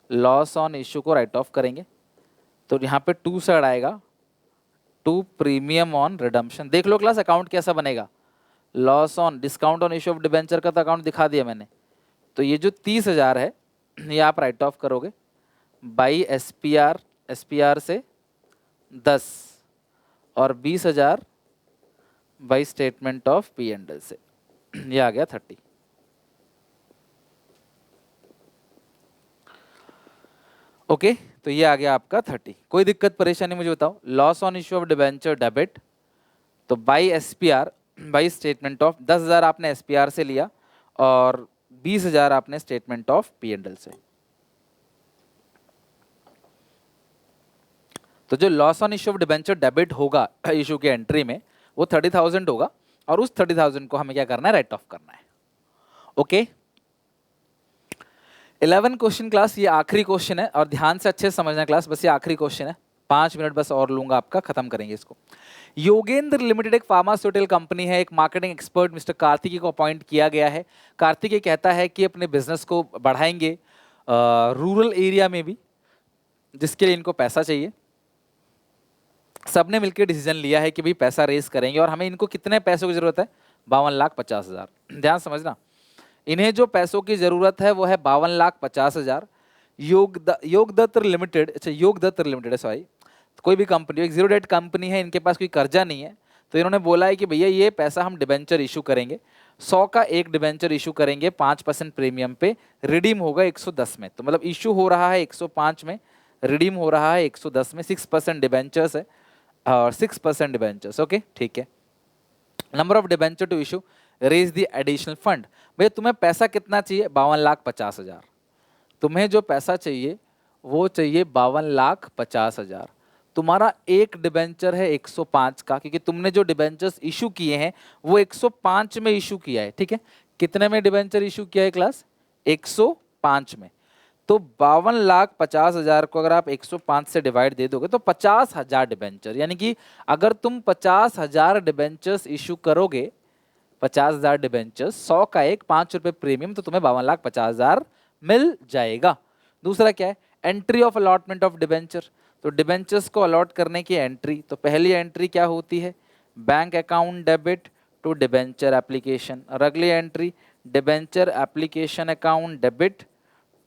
लॉस ऑन इश्यू को राइट ऑफ करेंगे, तो यहाँ पे 2 से आएगा टू प्रीमियम ऑन रिडम्पशन। देख लो क्लास अकाउंट कैसा बनेगा, loss on discount on issue of debenture का तो अकाउंट दिखा दिया मैंने, तो ये जो 30,000 है ये आप राइट ऑफ करोगे बाई एसपीआर, एसपीआर से 10, और 20,000 by statement of P and L से, ये आ गया 30। ओके तो ये आ गया आपका 30। कोई दिक्कत परेशानी मुझे बताओ, loss on issue of debenture debit, तो by SPR, by statement of 10,000 आपने एसपीआर से लिया और 20,000 आपने statement of P and L से। तो जो loss on issue of debenture debit होगा इशू के एंट्री में वो 30,000 होगा, और उस 30,000 को हमें क्या करना है, राइट ऑफ करना है। ओके 11 क्वेश्चन क्लास, ये आखिरी क्वेश्चन है और ध्यान से अच्छे से समझना क्लास, बस ये आखिरी क्वेश्चन है, 5 मिनट बस और लूंगा आपका, खत्म करेंगे इसको। योगेंद्र लिमिटेड एक फार्मास्यूटिकल कंपनी है, एक मार्केटिंग एक्सपर्ट मिस्टर कार्तिकी को अपॉइंट किया गया है। कार्तिकी कहता है कि अपने बिजनेस को बढ़ाएंगे रूरल एरिया में भी, जिसके लिए इनको पैसा चाहिए। सबने मिलकर डिसीजन लिया है कि भाई पैसा रेस करेंगे, और हमें इनको कितने पैसों की जरूरत है, 52,50,000। ध्यान समझना, इन्हें जो पैसों की जरूरत है वो है 52,50,000। योगदत्त लिमिटेड, अच्छा योगदत्त लिमिटेड है सॉरी, कोई भी कंपनी, एक जीरो डेट कंपनी है, इनके पास कोई कर्जा नहीं है, तो इन्होंने बोला है कि भैया ये पैसा हम डिबेंचर इशू करेंगे, 100 का एक डिबेंचर इशू करेंगे 5% प्रीमियम पे, रिडीम होगा 110 में। तो मतलब इशू हो रहा है 105 में, रिडीम हो रहा है 110 में, 6% डिबेंचर्स है और 6% डिबेंचर्स। ओके ठीक है, number of debenture to issue, raise the additional fund. भैया तुम्हें पैसा कितना चाहिए, 52,50,000। तुम्हें जो पैसा चाहिए वो चाहिए 52,50,000। तुम्हारा एक डिबेंचर है 105 का, क्योंकि तुमने जो डिबेंचर्स इशू किए हैं वो 105 में इशू किया है, ठीक है। कितने में डिबेंचर इशू किया है क्लास, 105 में। तो 52,50,000 को अगर आप 105 से डिवाइड दे दोगे तो 50,000 डिबेंचर, यानी कि अगर तुम 50,000 डिबेंचर्स इशू करोगे, 50,000 डिबेंचर्स, 100 का एक, 5 रुपए प्रीमियम, तो तुम्हें 52,50,000 मिल जाएगा। दूसरा क्या है, entry of allotment of debenture. तो डिबेंचर्स को अलॉट करने की एंट्री, तो पहली एंट्री क्या होती है, bank account debit to debenture application, और अगली entry debenture application account debit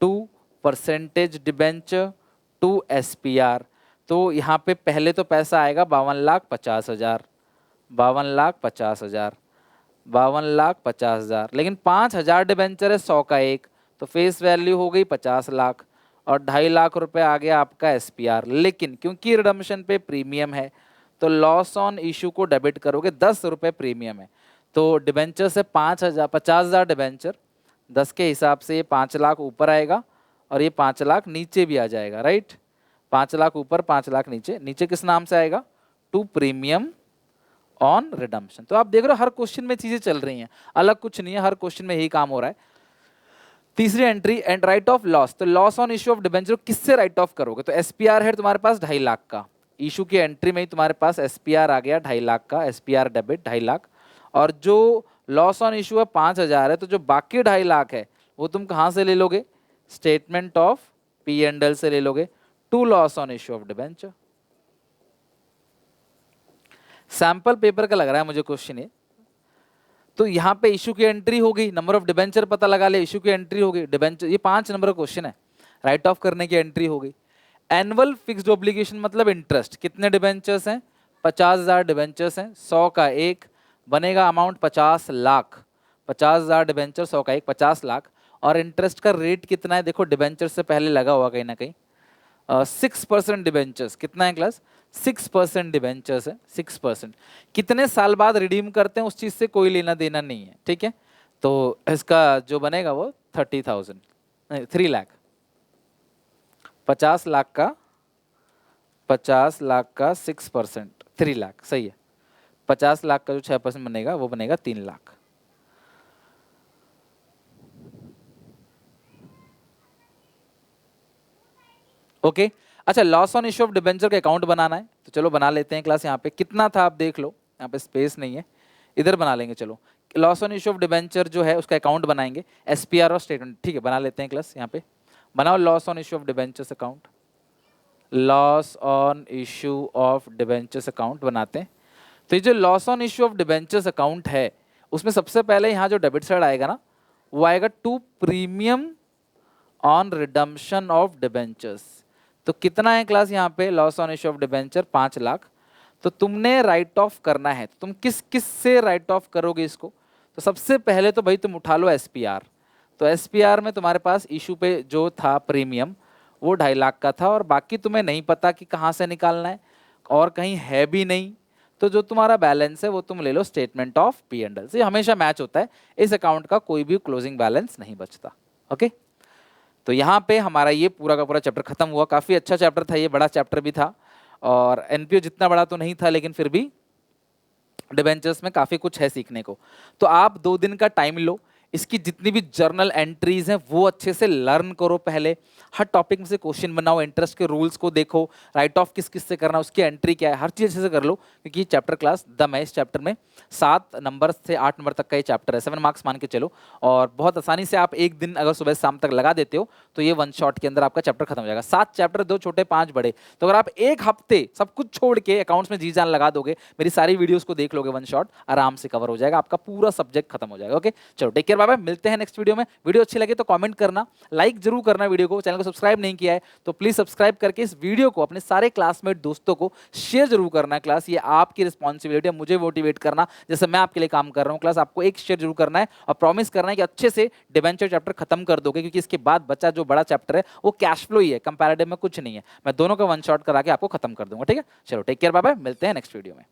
to percentage debenture to SPR. तो यहाँ पे पहले तो पैसा आएगा 52,50,000, 52,50,000, 52,50,000, लेकिन 5,000 डिबेंचर है, 100 का एक, तो फेस वैल्यू हो गई 50 लाख, और 2.5 लाख रुपए आ गया आपका एसपीआर। लेकिन क्योंकि रिडम्पशन पे प्रीमियम है तो लॉस ऑन इशू को डेबिट करोगे, 10 रुपए प्रीमियम है, तो डिबेंचर से 5,000, 50,000 डिबेंचर, 10 के हिसाब से ये 5 लाख ऊपर आएगा और ये 5 लाख नीचे भी आ जाएगा, राइट। 5 लाख ऊपर, 5 लाख नीचे, नीचे किस नाम से आएगा, टू प्रीमियम ऑन रिडम्पशन। तो आप देख रहे हो हर क्वेश्चन में चीजें चल रही हैं, अलग कुछ नहीं है, हर क्वेश्चन में यही काम हो रहा है। तीसरी entry and write off loss, तो loss on issue of debenture किससे राइट ऑफ करोगे, तो एसपीआर है तुम्हारे पास 2.5 लाख का, इशू की एंट्री में ही तुम्हारे पास एसपीआर आ गया 2.5 लाख का, एसपीआर डेबिट 2.5 लाख, और जो लॉस ऑन इशू है 5,000 है, तो जो बाकी 2.5 लाख है वो तुम कहाँ से ले लोगे, statement of P and L से ले लोगे, to loss on issue of debenture. Sample paper का लग रहा है मुझे क्वेश्चन ये, तो यहाँ पे इशू की एंट्री हो गई, नंबर ऑफ डिबेंचर पता लगा ले, इशू की एंट्री हो गई, डिबेंचर, ये 5 नंबर का क्वेश्चन है, राइट ऑफ करने की एंट्री हो गई। एनुअल फिक्स्ड ऑब्लिगेशन मतलब इंटरेस्ट, कितने डिबेंचर्स हैं, 50,000 डिबेंचर्स हैं, 100 का एक, बनेगा अमाउंट 50 लाख, 50,000 डिबेंचर, 100 का एक, 50 लाख, और इंटरेस्ट का रेट कितना है, देखो डिबेंचर से पहले लगा हुआ कहीं ना कहीं, 6% डिबेंचर्स, कितना है क्लास, 6% डिबेंचर्स है, 6%। कितने साल बाद रिडीम करते हैं उस चीज से कोई लेना देना नहीं है, ठीक है। तो इसका जो बनेगा वो 30,000, 3 लाख, 50 लाख का, 50 लाख का 6%, 3 लाख, सही है। 50 लाख का जो 6% बनेगा वो बनेगा 3 लाख। ओके अच्छा, loss on issue of debenture का अकाउंट बनाना है, तो चलो बना लेते हैं क्लास। यहाँ पे कितना था आप देख लो, यहाँ पे स्पेस नहीं है, इधर बना लेंगे। चलो loss on issue of debenture जो है उसका अकाउंट बनाएंगे, एसपीआर और स्टेटमेंट, ठीक है, बना लेते हैं क्लास। यहाँ पे बनाओ loss on issue of debentures account, loss on issue of debentures account बनाते हैं। तो ये जो loss on issue of debentures account है उसमें सबसे पहले यहाँ जो डेबिट साइड आएगा ना, वो आएगा to premium on redemption of debentures. तो कितना है क्लास यहाँ पे loss on issue of debenture, 5 lakh. तो तुमने राइट ऑफ करना है, तो तुम किस किस से राइट ऑफ करोगे इसको, तो सबसे पहले तो भाई तुम उठा लो एसपीआर। तो एसपीआर में तुम्हारे पास इशू पे जो था प्रीमियम वो 2.5 लाख का था, और बाकी तुम्हें नहीं पता कि कहाँ से निकालना है और कहीं है भी नहीं, तो जो तुम्हारा बैलेंस है वो तुम ले लो statement of P and L से, हमेशा मैच होता है, इस अकाउंट का कोई भी क्लोजिंग बैलेंस नहीं बचता। ओके, तो यहाँ पे हमारा ये पूरा का पूरा चैप्टर खत्म हुआ। काफ़ी अच्छा चैप्टर था ये, बड़ा चैप्टर भी था, और एनपीओ जितना बड़ा तो नहीं था, लेकिन फिर भी डिबेंचर्स में काफ़ी कुछ है सीखने को। तो आप 2 दिन का टाइम लो, इसकी जितनी भी जर्नल एंट्रीज हैं वो अच्छे से लर्न करो पहले, हर टॉपिक में से क्वेश्चन बनाओ, इंटरेस्ट के रूल्स को देखो, राइट ऑफ किस किस से करना, उसकी एंट्री क्या है, हर चीज़ अच्छे से कर लो, क्योंकि चैप्टर क्लास दम है। इस चैप्टर में 7 नंबर से 8 नंबर तक का ये चैप्टर है, 7 मार्क्स मान के चलो, और बहुत आसानी से आप एक दिन अगर सुबह शाम तक लगा देते हो तो ये 1 शॉट के अंदर आपका चैप्टर खत्म हो जाएगा। 7 चैप्टर, 2 छोटे 5 बड़े, तो अगर आप एक हफ्ते सब कुछ छोड़ के अकाउंट्स में जी जान लगा दोगे, मेरी सारी वीडियोस को देख लोगे, 1 शॉट आराम से कवर हो जाएगा, आपका पूरा सब्जेक्ट खत्म हो जाएगा। ओके, चलो टेक केयर, बाय बाय, मिलते हैं नेक्स्ट वीडियो में। वीडियो अच्छी लगे तो कमेंट करना, लाइक जरूर करना वीडियो को, चैनल को सब्सक्राइब नहीं किया है तो प्लीज सब्सक्राइब करके इस वीडियो को अपने सारे क्लासमेट दोस्तों को शेयर जरूर करना। क्लास ये आपकी रिस्पॉन्सिबिलिटी है, मुझे मोटिवेट करना जैसे मैं आपके लिए काम कर रहा हूँ। क्लास आपको एक शेयर जरूर करना है और प्रॉमिस करना है कि अच्छे से डिबेंचर चैप्टर खत्म कर दोगे, क्योंकि इसके बाद बच्चा जो बड़ा चैप्टर है वो कैश फ्लो ही है, कंपैरेटिव में कुछ नहीं है। मैं दोनों का 1 शॉट करा के आपको खत्म कर दूंगा। ठीक है, चलो टेक केयर, बाय बाय, मिलते हैं नेक्स्ट वीडियो में।